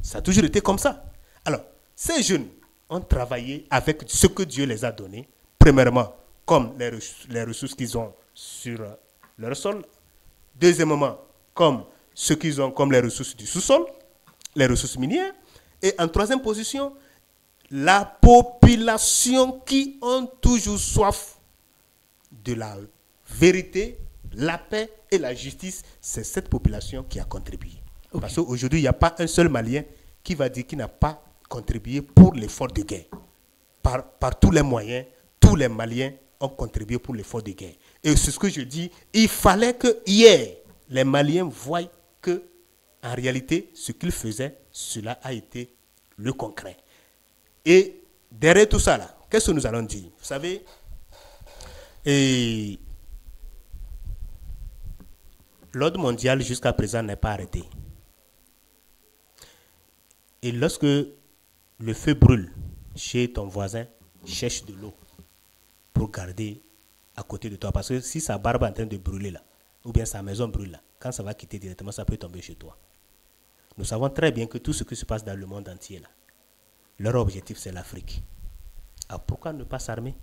Ça a toujours été comme ça. Alors, ces jeunes ont travaillé avec ce que Dieu les a donné. Premièrement, comme les ressources qu'ils ont sur leur sol. Deuxièmement, comme ce qu'ils ont comme les ressources du sous-sol, les ressources minières. Et en troisième position, la population qui ont toujours soif de la vérité, la paix et la justice. C'est cette population qui a contribué. Okay. Parce qu'aujourd'hui, il n'y a pas un seul Malien qui va dire qu'il n'a pas contribué pour l'effort de guerre. Par tous les moyens, tous les Maliens ont contribué pour l'effort de guerre. Et c'est ce que je dis, il fallait que hier, les Maliens voient que, en réalité, ce qu'ils faisaient, cela a été le concret. Et derrière tout ça, là, qu'est-ce que nous allons dire? Vous savez, l'ordre mondial jusqu'à présent n'est pas arrêté. Et lorsque le feu brûle chez ton voisin, cherche de l'eau pour garder à côté de toi. Parce que si sa barbe est en train de brûler là, ou bien sa maison brûle là, quand ça va quitter directement, ça peut tomber chez toi. Nous savons très bien que tout ce qui se passe dans le monde entier là, leur objectif c'est l'Afrique. Alors pourquoi ne pas s'armer?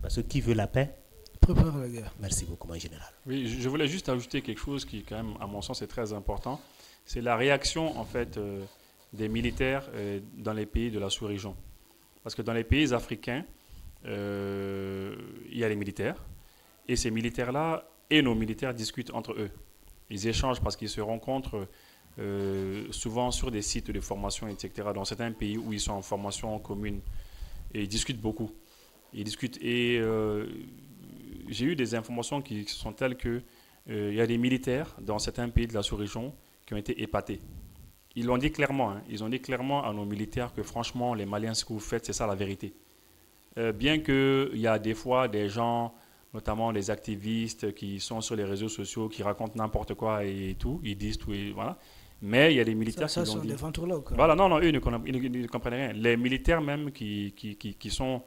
Parce que qui veut la paix prépare la guerre. Merci beaucoup, mon général. Oui, je voulais juste ajouter quelque chose qui, quand même, à mon sens, est très important. C'est la réaction, en fait, des militaires dans les pays de la sous-région. Parce que dans les pays africains, il y a les militaires. Et ces militaires-là et nos militaires discutent entre eux. Ils échangent parce qu'ils se rencontrent souvent sur des sites de formation, etc. Dans certains pays où ils sont en formation commune. Et ils discutent beaucoup. Ils discutent et j'ai eu des informations qui sont telles que il y a des militaires dans certains pays de la sous-région qui ont été épatés. Ils l'ont dit clairement, hein, ils ont dit clairement à nos militaires que franchement, les Maliens, ce que vous faites, c'est ça la vérité. Bien qu'il y a des fois des gens, notamment des activistes qui sont sur les réseaux sociaux, qui racontent n'importe quoi et tout, ils disent tout et voilà. Mais il y a des militaires qui l'ont dit. Ça sont des ventriloques. Voilà, non, eux, ils ne comprennent rien. Les militaires même qui sont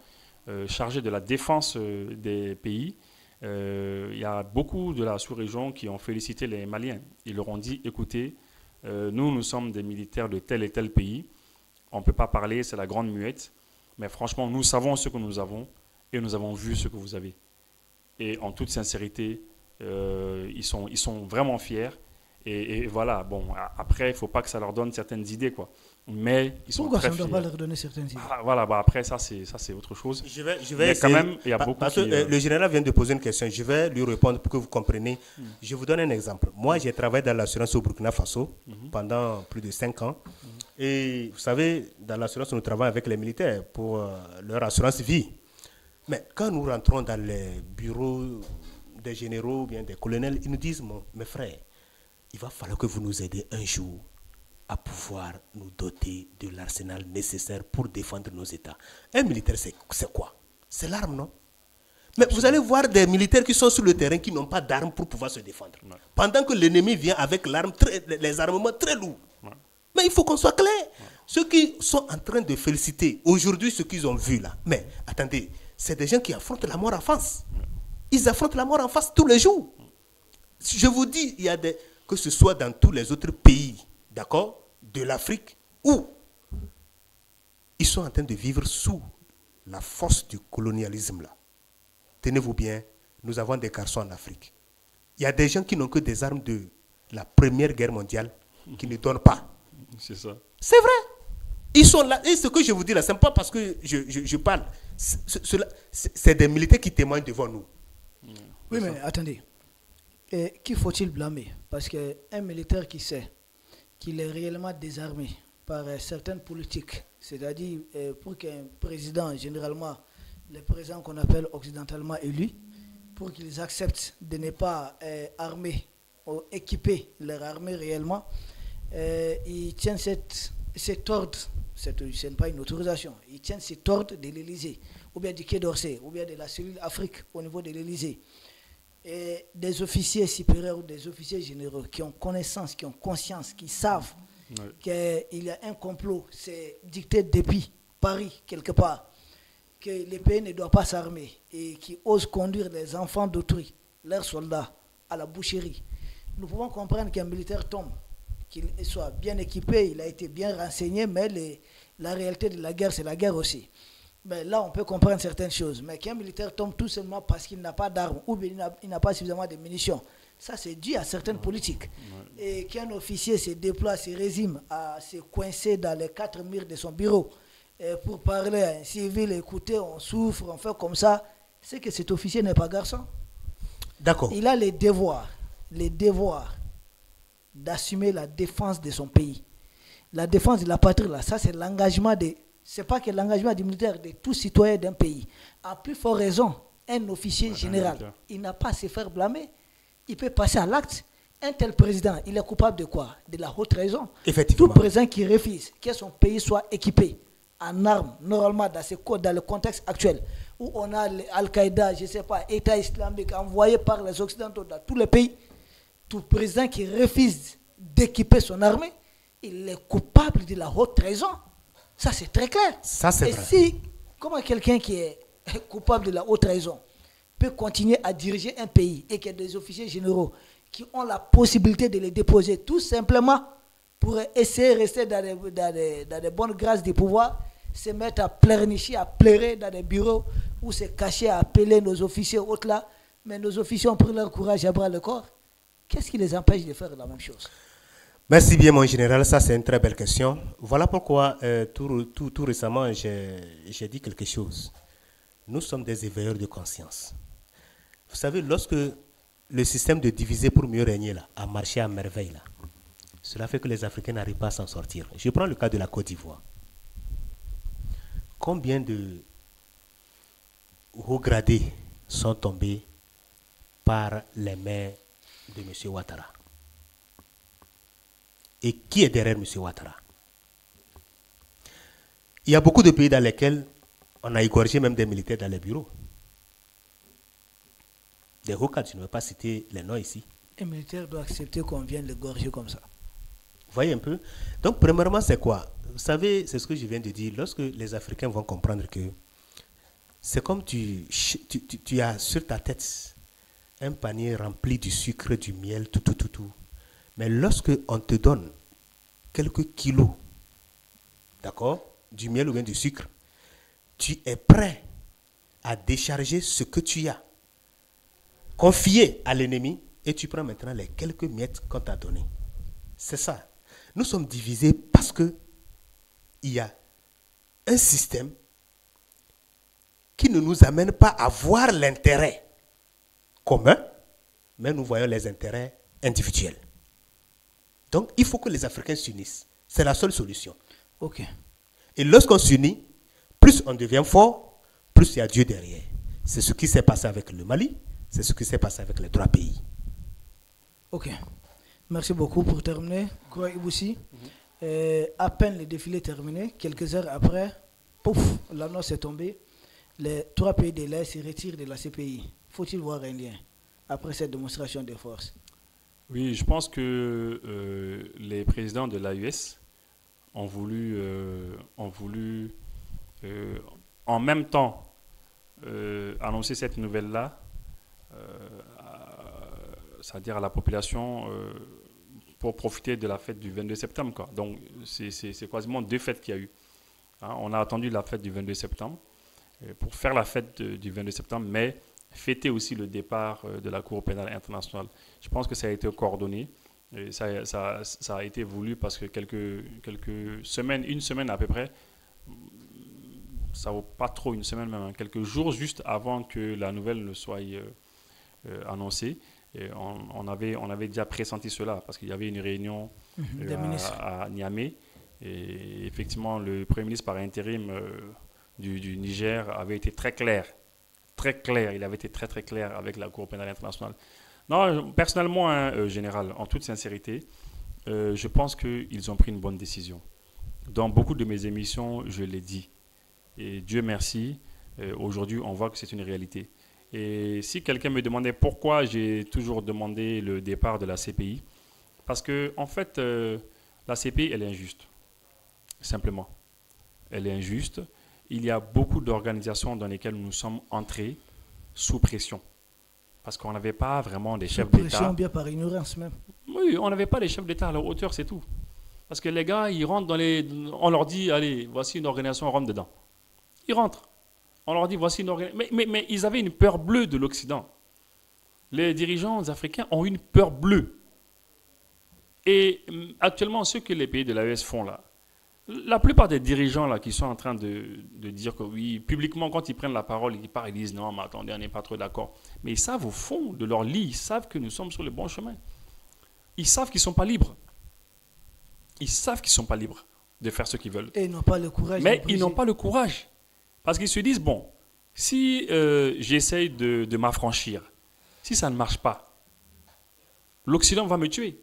chargés de la défense des pays, il y a beaucoup de la sous-région qui ont félicité les Maliens. Ils leur ont dit, écoutez, nous sommes des militaires de tel et tel pays, on ne peut pas parler, c'est la grande muette, mais franchement, nous savons ce que nous avons et nous avons vu ce que vous avez. Et en toute sincérité, ils sont vraiment fiers. Et voilà, bon, après, il ne faut pas que ça leur donne certaines idées, quoi. Mais ils sont Pourquoi très ça ne fiers. doit pas leur donner certaines idées? Voilà, bah après, ça c'est autre chose. Je vais Mais essayer, quand même, il y a beaucoup parce qui... que le général vient de poser une question, je vais lui répondre pour que vous compreniez. Je vous donne un exemple. Moi, j'ai travaillé dans l'assurance au Burkina Faso pendant plus de 5 ans. Et vous savez, dans l'assurance, nous travaillons avec les militaires pour leur assurance vie. Mais quand nous rentrons dans les bureaux des généraux ou bien des colonels, ils nous disent, mes frères, il va falloir que vous nous aidiez un jour à pouvoir nous doter de l'arsenal nécessaire pour défendre nos États. Un militaire, c'est quoi? C'est l'arme, non? Mais vous allez voir des militaires qui sont sur le terrain qui n'ont pas d'armes pour pouvoir se défendre. Ouais. Pendant que l'ennemi vient avec les armements très lourds. Ouais. Mais il faut qu'on soit clair. Ouais. Ceux qui sont en train de féliciter aujourd'hui ce qu'ils ont vu là, mais attendez, c'est des gens qui affrontent la mort en face. Ouais. Ils affrontent la mort en face tous les jours. Je vous dis, il y a que ce soit dans tous les autres pays, d'accord, de l'Afrique, où ils sont en train de vivre sous la force du colonialisme là. Tenez-vous bien, nous avons des garçons en Afrique. Il y a des gens qui n'ont que des armes de la Première Guerre mondiale qui ne donnent pas. C'est ça. C'est vrai. Ils sont là. Et ce que je vous dis là, ce n'est pas parce que je parle. C'est des militaires qui témoignent devant nous. Oui, mais attendez. Qui faut-il blâmer? Parce qu'un militaire qui sait qu'il est réellement désarmé par certaines politiques, c'est-à-dire pour qu'un président, généralement, les présidents qu'on appelle occidentalement élus, pour qu'ils acceptent de ne pas armer ou équiper leur armée réellement, ils tiennent cet ordre, ce n'est pas une autorisation, ils tiennent cet ordre de l'Élysée, ou bien du Quai d'Orsay, ou bien de la cellule Afrique au niveau de l'Élysée. Et des officiers supérieurs ou des officiers généraux qui ont connaissance, qui ont conscience, qui savent qu'il y a un complot, c'est dicté depuis Paris, quelque part, que les pays ne doivent pas s'armer et qui osent conduire les enfants d'autrui, leurs soldats, à la boucherie. Nous pouvons comprendre qu'un militaire tombe, qu'il soit bien équipé, il a été bien renseigné, mais la réalité de la guerre, c'est la guerre aussi. Mais là, on peut comprendre certaines choses. Mais qu'un militaire tombe tout simplement parce qu'il n'a pas d'armes ou bien il n'a pas suffisamment de munitions, ça c'est dû à certaines politiques. Et qu'un officier se déploie, se résume à se coincer dans les 4 murs de son bureau pour parler à un civil, écoutez, on souffre, on fait comme ça, c'est que cet officier n'est pas garçon. D'accord. Il a les devoirs d'assumer la défense de son pays. La défense de la patrie, là, ça c'est l'engagement c'est pas que l'engagement du militaire de tout citoyen d'un pays. À plus forte raison, un officier général, il n'a pas à se faire blâmer. Il peut passer à l'acte. Un tel président, il est coupable de quoi? De la haute trahison. Effectivement. Tout président qui refuse que son pays soit équipé en armes, normalement dans le contexte actuel, où on a Al-Qaïda, je ne sais pas, État islamique envoyé par les Occidentaux dans tous les pays, tout président qui refuse d'équiper son armée, il est coupable de la haute trahison. Ça, c'est très clair. Ça, c'est Et vrai. si, comment quelqu'un qui est coupable de la haute trahison peut continuer à diriger un pays et qu'il y a des officiers généraux qui ont la possibilité de les déposer tout simplement pour essayer de rester dans des bonnes grâces du pouvoir, se mettre à pleurnicher, à pleurer dans des bureaux ou se cacher à appeler nos officiers autres là, mais nos officiers ont pris leur courage à bras le corps. Qu'est-ce qui les empêche de faire la même chose? Merci bien, mon général. Ça, c'est une très belle question. Voilà pourquoi, tout récemment, j'ai dit quelque chose. Nous sommes des éveilleurs de conscience. Vous savez, lorsque le système de diviser pour mieux régner là, a marché à merveille, là, cela fait que les Africains n'arrivent pas à s'en sortir. Je prends le cas de la Côte d'Ivoire. Combien de hauts gradés sont tombés par les mains de M. Ouattara? Et qui est derrière M. Ouattara? Il y a beaucoup de pays dans lesquels on a égorgé même des militaires dans les bureaux. Des hauts cadres, je ne vais pas citer les noms ici. Un militaire doit accepter qu'on vienne le gorger comme ça. Vous voyez un peu? Donc, premièrement, c'est quoi? Vous savez, c'est ce que je viens de dire. Lorsque les Africains vont comprendre que c'est comme tu as sur ta tête un panier rempli du sucre, du miel, tout. Mais lorsque on te donne quelques kilos, d'accord, du miel ou bien du sucre, tu es prêt à décharger ce que tu as confié à l'ennemi et tu prends maintenant les quelques miettes qu'on t'a données. C'est ça. Nous sommes divisés parce que il y a un système qui ne nous amène pas à voir l'intérêt commun, mais nous voyons les intérêts individuels. Donc, il faut que les Africains s'unissent. C'est la seule solution. Ok. Et lorsqu'on s'unit, plus on devient fort, plus il y a Dieu derrière. C'est ce qui s'est passé avec le Mali, c'est ce qui s'est passé avec les 3 pays. Ok. Merci beaucoup pour terminer. Koura Iboussi, à peine le défilé terminé, quelques heures après, pouf, l'annonce est tombée. Les 3 pays de l'Est se retirent de la CPI. Faut-il voir un lien après cette démonstration de force? Oui, je pense que les présidents de l'AES ont voulu en même temps annoncer cette nouvelle-là, c'est-à-dire à la population, pour profiter de la fête du 22 septembre, quoi. Donc, c'est quasiment 2 fêtes qu'il y a eu. Hein, on a attendu la fête du 22 septembre pour faire la fête du 22 septembre, mais fêter aussi le départ de la Cour pénale internationale. Je pense que ça a été coordonné. Et ça a été voulu parce que quelques semaines, une semaine à peu près, ça vaut pas trop une semaine même, hein, quelques jours juste avant que la nouvelle ne soit annoncée. Et on avait déjà pressenti cela parce qu'il y avait une réunion à Niamey. Et effectivement, le Premier ministre par intérim du Niger avait été très clair. Il avait été très clair avec la Cour pénale internationale. Non, personnellement, général, en toute sincérité, je pense qu'ils ont pris une bonne décision. Dans beaucoup de mes émissions, je l'ai dit. Et Dieu merci, aujourd'hui, on voit que c'est une réalité. Et si quelqu'un me demandait pourquoi j'ai toujours demandé le départ de la CPI, parce que en fait, la CPI, elle est injuste, simplement. Elle est injuste. Il y a beaucoup d'organisations dans lesquelles nous sommes entrés sous pression. Parce qu'on n'avait pas vraiment des chefs d'État. Pression bien par ignorance même. Oui, on n'avait pas des chefs d'État à leur hauteur, c'est tout. Parce que les gars, ils rentrent on leur dit, allez, voici une organisation, on rentre dedans. Ils rentrent. On leur dit, voici une organisation. Mais ils avaient une peur bleue de l'Occident. Les dirigeants africains ont une peur bleue. Et actuellement, ce que les pays de l'AES font là, la plupart des dirigeants là, qui sont en train de dire que oui, publiquement, quand ils prennent la parole, ils disent non, mais attendez, on n'est pas trop d'accord. Mais ils savent au fond de leur lit, ils savent que nous sommes sur le bon chemin. Ils savent qu'ils ne sont pas libres. Ils savent qu'ils ne sont pas libres de faire ce qu'ils veulent. Et ils n'ont pas le courage. Mais ils n'ont pas le courage. Parce qu'ils se disent, bon, si j'essaye de m'affranchir, si ça ne marche pas, l'Occident va me tuer.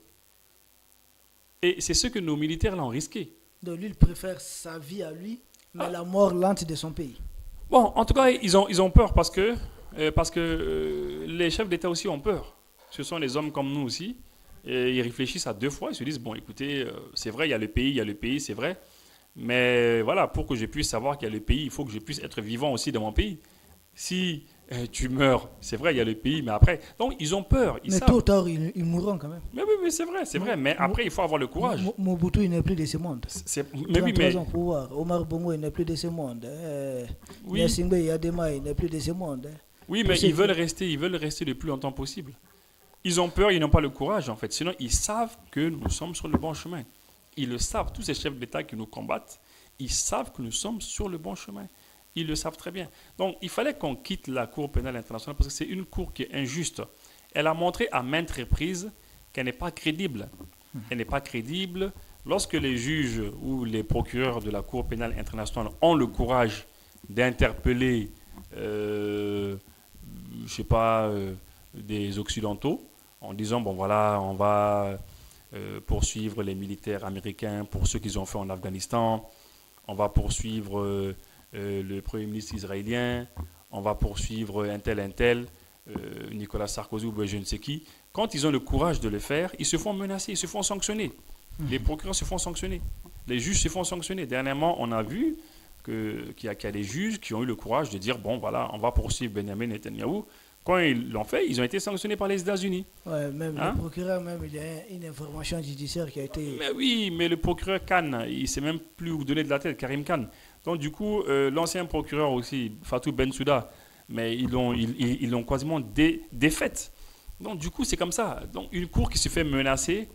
Et c'est ce que nos militaires là ont risqué. Donc lui, il préfère sa vie à lui, mais la mort lente de son pays. Bon, en tout cas, ils ont peur parce que les chefs d'État aussi ont peur. Ce sont des hommes comme nous aussi. Et ils réfléchissent à 2 fois. Ils se disent, bon, écoutez, c'est vrai, il y a le pays, c'est vrai. Mais voilà, pour que je puisse savoir qu'il y a le pays, il faut que je puisse être vivant aussi dans mon pays. Si tu meurs, c'est vrai, il y a le pays, mais après... Donc, ils ont peur, ils Mais savent. tôt ou tard, ils mourront quand même. Mais oui, c'est vrai. Mais après, il faut avoir le courage. Mobutu, il n'est plus de ce monde. Mais oui, mais... ans au pouvoir. Omar Bongo, il n'est plus de ce monde. Oui. Yassingbe Yadema, il n'est plus de ce monde. Oui, mais ils veulent rester le plus longtemps possible. Ils ont peur, ils n'ont pas le courage, en fait. Sinon, ils savent que nous sommes sur le bon chemin. Ils le savent, tous ces chefs d'État qui nous combattent, ils savent que nous sommes sur le bon chemin. Ils le savent très bien. Donc, il fallait qu'on quitte la Cour pénale internationale parce que c'est une cour qui est injuste. Elle a montré à maintes reprises qu'elle n'est pas crédible. Elle n'est pas crédible. Lorsque les juges ou les procureurs de la Cour pénale internationale ont le courage d'interpeller, des Occidentaux, en disant, bon voilà, on va poursuivre les militaires américains pour ce qu'ils ont fait en Afghanistan, on va poursuivre le Premier ministre israélien, on va poursuivre un tel, Nicolas Sarkozy ou je ne sais qui. Quand ils ont le courage de le faire, ils se font menacer, ils se font sanctionner. Les procureurs se font sanctionner, les juges se font sanctionner. Dernièrement, on a vu qu'il y a des juges qui ont eu le courage de dire, bon voilà, on va poursuivre Benjamin Netanyahou. Quand ils l'ont fait, ils ont été sanctionnés par les États-Unis. Ouais, même le procureur, il y a une information judiciaire qui a été... Mais oui, mais le procureur Khan, il ne sait même plus où donner de la tête, Karim Khan. Donc du coup, l'ancien procureur aussi, Fatou Bensouda, mais ils l'ont quasiment défaite. Donc du coup, c'est comme ça. Donc une cour qui se fait menacer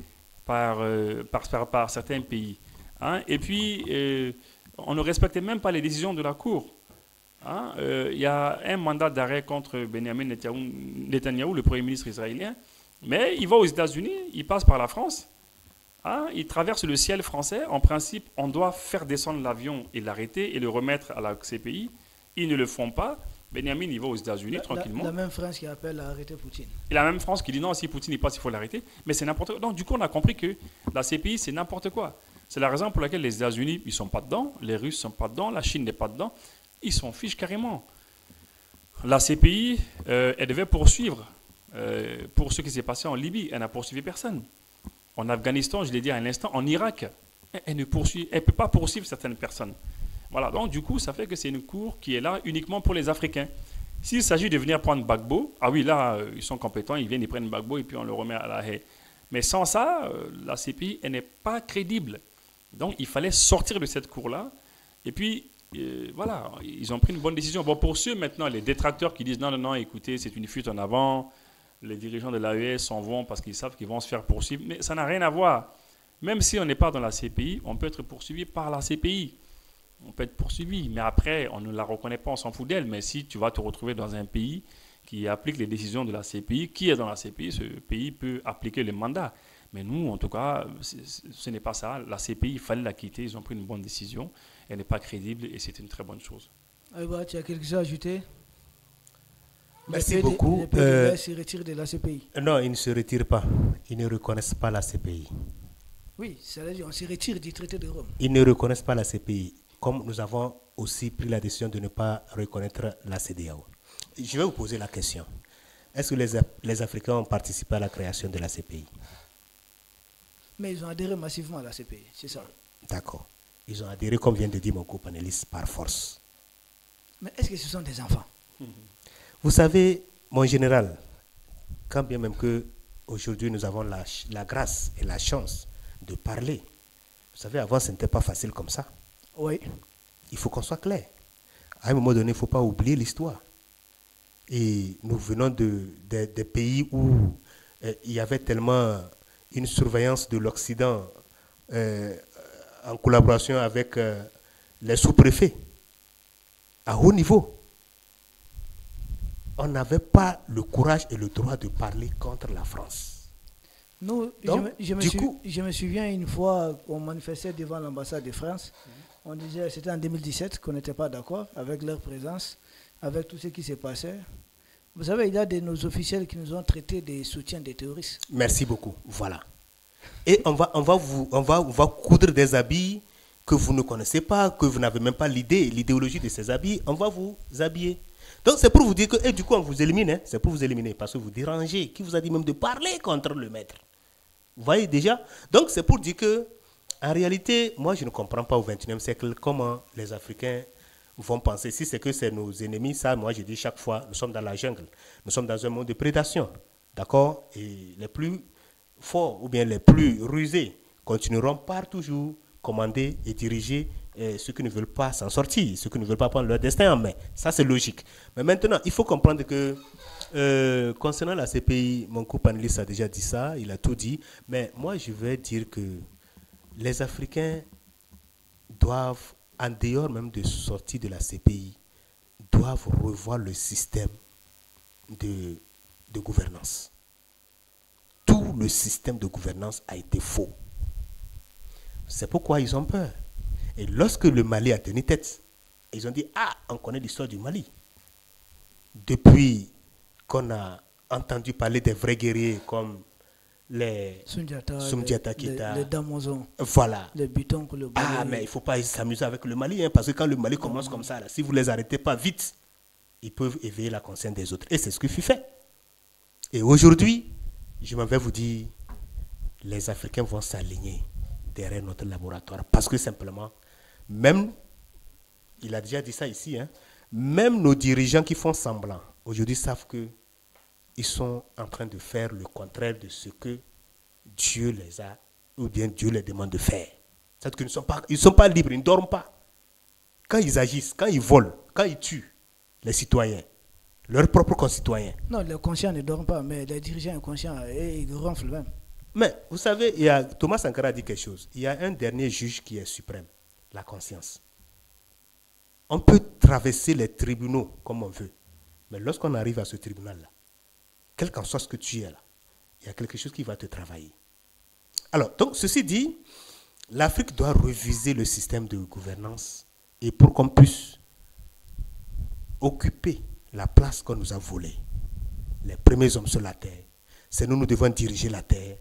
par certains pays. Et puis, on ne respectait même pas les décisions de la cour. Il y a un mandat d'arrêt contre Benjamin Netanyahou, le Premier ministre israélien, mais il va aux États-Unis, il passe par la France, il traverse le ciel français. En principe, on doit faire descendre l'avion et l'arrêter et le remettre à la CPI. Ils ne le font pas. Benjamin, il va aux États-Unis tranquillement. La même France qui appelle à arrêter Poutine. Et la même France qui dit non, si Poutine il passe, il faut l'arrêter. Mais c'est n'importe quoi. Donc du coup, on a compris que la CPI, c'est n'importe quoi. C'est la raison pour laquelle les États-Unis, ils ne sont pas dedans, les Russes ne sont pas dedans, la Chine n'est pas dedans. Ils s'en fichent carrément. La CPI, elle devait poursuivre pour ce qui s'est passé en Libye. Elle n'a poursuivi personne. En Afghanistan, je l'ai dit à un instant, en Irak, elle ne peut pas poursuivre certaines personnes. Voilà, donc du coup, ça fait que c'est une cour qui est là uniquement pour les Africains. S'il s'agit de venir prendre Gbagbo, ah oui, là, ils sont compétents, ils viennent, ils prennent Gbagbo et puis on le remet à la haie. Mais sans ça, la CPI, elle n'est pas crédible. Donc, il fallait sortir de cette cour-là. Et puis, voilà, ils ont pris une bonne décision. Bon, pour ceux maintenant, les détracteurs qui disent non, écoutez, c'est une fuite en avant, les dirigeants de l'AES s'en vont parce qu'ils savent qu'ils vont se faire poursuivre. Mais ça n'a rien à voir. Même si on n'est pas dans la CPI, on peut être poursuivi par la CPI. On peut être poursuivi, mais après, on ne la reconnaît pas, on s'en fout d'elle. Mais si tu vas te retrouver dans un pays qui applique les décisions de la CPI, qui est dans la CPI, ce pays peut appliquer le mandat. Mais nous, en tout cas, ce n'est pas ça. La CPI, il fallait la quitter, ils ont pris une bonne décision. Elle n'est pas crédible et c'est une très bonne chose. Aïba, tu as quelque chose à ajouter? Merci beaucoup. Les PDS se retirent de la CPI. Non, ils ne se retirent pas. Ils ne reconnaissent pas la CPI. Oui, c'est-à-dire qu'on se retire du traité de Rome. Ils ne reconnaissent pas la CPI. Comme nous avons aussi pris la décision de ne pas reconnaître la CEDEAO. Je vais vous poser la question. Est-ce que les Africains ont participé à la création de la CPI? Mais ils ont adhéré massivement à la CPI, c'est ça. D'accord. Ils ont adhéré, comme vient de dire mon co-panéliste, par force. Mais est-ce que ce sont des enfants? Vous savez, mon général, quand bien même que aujourd'hui nous avons la grâce et la chance de parler, vous savez, avant ce n'était pas facile comme ça. Oui. Il faut qu'on soit clair. À un moment donné, il ne faut pas oublier l'histoire. Et nous venons des pays où il y avait tellement une surveillance de l'Occident en collaboration avec les sous-préfets à haut niveau. On n'avait pas le courage et le droit de parler contre la France. Nous, donc, je me souviens une fois qu'on manifestait devant l'ambassade de France. On disait, c'était en 2017, qu'on n'était pas d'accord avec leur présence, avec tout ce qui s'est passé. Vous savez, il y a de nos officiels qui nous ont traités de soutiens des terroristes. Merci beaucoup. Voilà. Et on va coudre des habits que vous ne connaissez pas, que vous n'avez même pas l'idéologie de ces habits. On va vous habiller. Donc c'est pour vous dire que, et du coup on vous élimine, hein, c'est pour vous éliminer, parce que vous dérangez. Qui vous a dit même de parler contre le maître? Vous voyez déjà? Donc c'est pour dire que En réalité, moi, je ne comprends pas au XXIe siècle comment les Africains vont penser. Si c'est que c'est nos ennemis, ça, moi, je dis chaque fois, nous sommes dans la jungle. Nous sommes dans un monde de prédation. D'accord? Et les plus forts ou bien les plus rusés continueront par toujours commander et diriger ceux qui ne veulent pas s'en sortir, ceux qui ne veulent pas prendre leur destin en main. Ça, c'est logique. Mais maintenant, il faut comprendre que concernant la CPI, mon co-panéliste a déjà dit ça, il a tout dit. Mais moi, je vais dire que les Africains doivent, en dehors même de sortir de la CPI, doivent revoir le système de gouvernance. Tout le système de gouvernance a été faux. C'est pourquoi ils ont peur. Et lorsque le Mali a tenu tête, ils ont dit, ah, on connaît l'histoire du Mali. Depuis qu'on a entendu parler des vrais guerriers comme les Sundiata Keita, les Damozon, voilà. Les Bitons, ah, mais il ne faut pas s'amuser avec le Mali, hein, parce que quand le Mali commence comme ça, là, si vous ne les arrêtez pas vite, ils peuvent éveiller la conscience des autres. Et c'est ce qui fut fait. Et aujourd'hui, je m'en vais vous dire, les Africains vont s'aligner derrière notre laboratoire. Parce que simplement, même, il a déjà dit ça ici, hein, même nos dirigeants qui font semblant, aujourd'hui savent qu'ils sont en train de faire le contraire de ce que Dieu les a, ou bien Dieu les demande de faire. C'est-à-dire qu'ils ne sont pas libres, ils ne dorment pas. Quand ils agissent, quand ils volent, quand ils tuent les citoyens, leurs propres concitoyens. Non, les conscients ne dorment pas, mais les dirigeants inconscients, ils ronflent même. Mais vous savez, Thomas Sankara a dit quelque chose. Il y a un dernier juge qui est suprême, la conscience. On peut traverser les tribunaux comme on veut, mais lorsqu'on arrive à ce tribunal-là, quel qu'en soit ce que tu es là, il y a quelque chose qui va te travailler. Alors, donc, ceci dit, l'Afrique doit reviser le système de gouvernance et pour qu'on puisse occuper la place qu'on nous a volée. Les premiers hommes sur la terre, c'est nous devons diriger la terre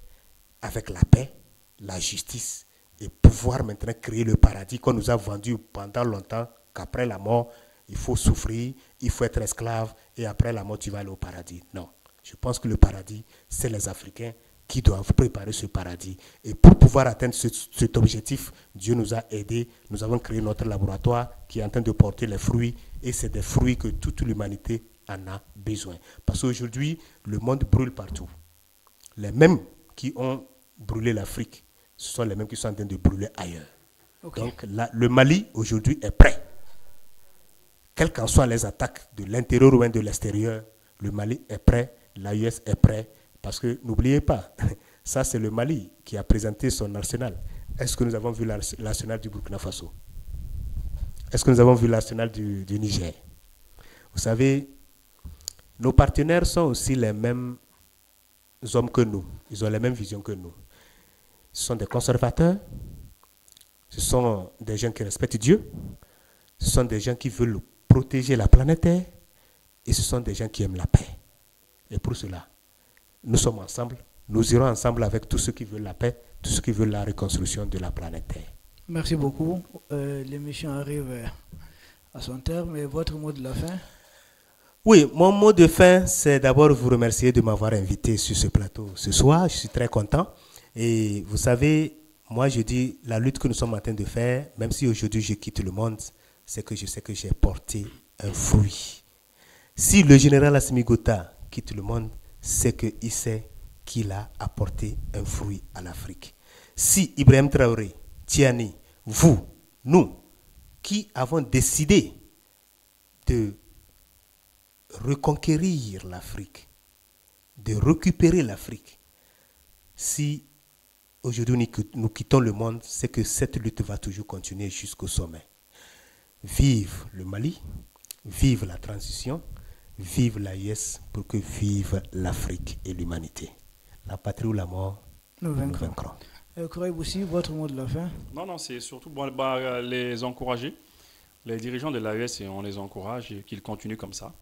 avec la paix, la justice et pouvoir maintenant créer le paradis qu'on nous a vendu pendant longtemps, qu'après la mort, il faut souffrir, il faut être esclave et après la mort, tu vas aller au paradis. Non, je pense que le paradis, c'est les Africains qui doivent préparer ce paradis. Et pour pouvoir atteindre cet objectif, Dieu nous a aidés. Nous avons créé notre laboratoire qui est en train de porter les fruits et c'est des fruits que toute l'humanité en a besoin. Parce qu'aujourd'hui, le monde brûle partout. Les mêmes qui ont brûlé l'Afrique, ce sont les mêmes qui sont en train de brûler ailleurs. Okay. Donc le Mali aujourd'hui est prêt. Quelles qu'en soient les attaques de l'intérieur ou de l'extérieur, le Mali est prêt, l'AES est prêt. Parce que n'oubliez pas, ça c'est le Mali qui a présenté son arsenal. Est-ce que nous avons vu l'arsenal du Burkina Faso? Est-ce que nous avons vu l'arsenal du Niger? Vous savez, nos partenaires sont aussi les mêmes hommes que nous. Ils ont les mêmes visions que nous. Ce sont des conservateurs, ce sont des gens qui respectent Dieu, ce sont des gens qui veulent protéger la planète Terre et ce sont des gens qui aiment la paix. Et pour cela, nous sommes ensemble, nous irons ensemble avec tous ceux qui veulent la paix, tous ceux qui veulent la reconstruction de la planète Terre. Merci beaucoup. L'émission arrive à son terme. Et votre mot de la fin? Oui, mon mot de fin, c'est d'abord vous remercier de m'avoir invité sur ce plateau ce soir. Je suis très content. Et vous savez, moi je dis, la lutte que nous sommes en train de faire, même si aujourd'hui je quitte le monde, c'est que je sais que j'ai porté un fruit. Si le général Assimi Goïta quitte le monde, c'est qu'il sait qu'il a apporté un fruit à l'Afrique. Si Ibrahim Traoré, Tiani, vous, nous, qui avons décidé de reconquérir l'Afrique, de récupérer l'Afrique, si aujourd'hui nous quittons le monde, c'est que cette lutte va toujours continuer jusqu'au sommet. Vive le Mali, vive la transition, vive l'AES pour que vive l'Afrique et l'humanité. La patrie ou la mort, nous vaincrons. Croyez aussi votre mot de la fin? Non, c'est surtout les encourager. Les dirigeants de l'AES, on les encourage et qu'ils continuent comme ça.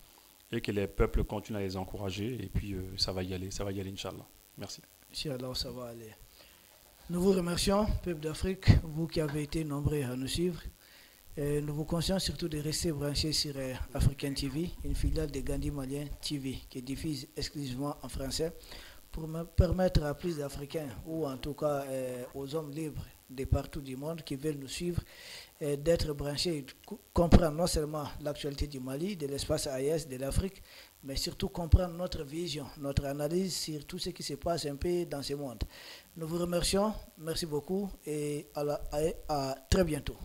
Et que les peuples continuent à les encourager. Et puis, ça va y aller, Inch'Allah. Merci. Inch'Allah, ça va aller. Nous vous remercions, peuple d'Afrique, vous qui avez été nombreux à nous suivre. Et nous vous conseillons surtout de rester branchés sur African TV, une filiale de Gandhi Malien TV, qui diffuse exclusivement en français, pour permettre à plus d'Africains, ou en tout cas aux hommes libres de partout du monde qui veulent nous suivre, d'être branchés, comprendre non seulement l'actualité du Mali, de l'espace AES, de l'Afrique, mais surtout comprendre notre vision, notre analyse sur tout ce qui se passe un peu dans ce monde. Nous vous remercions, merci beaucoup et à très bientôt.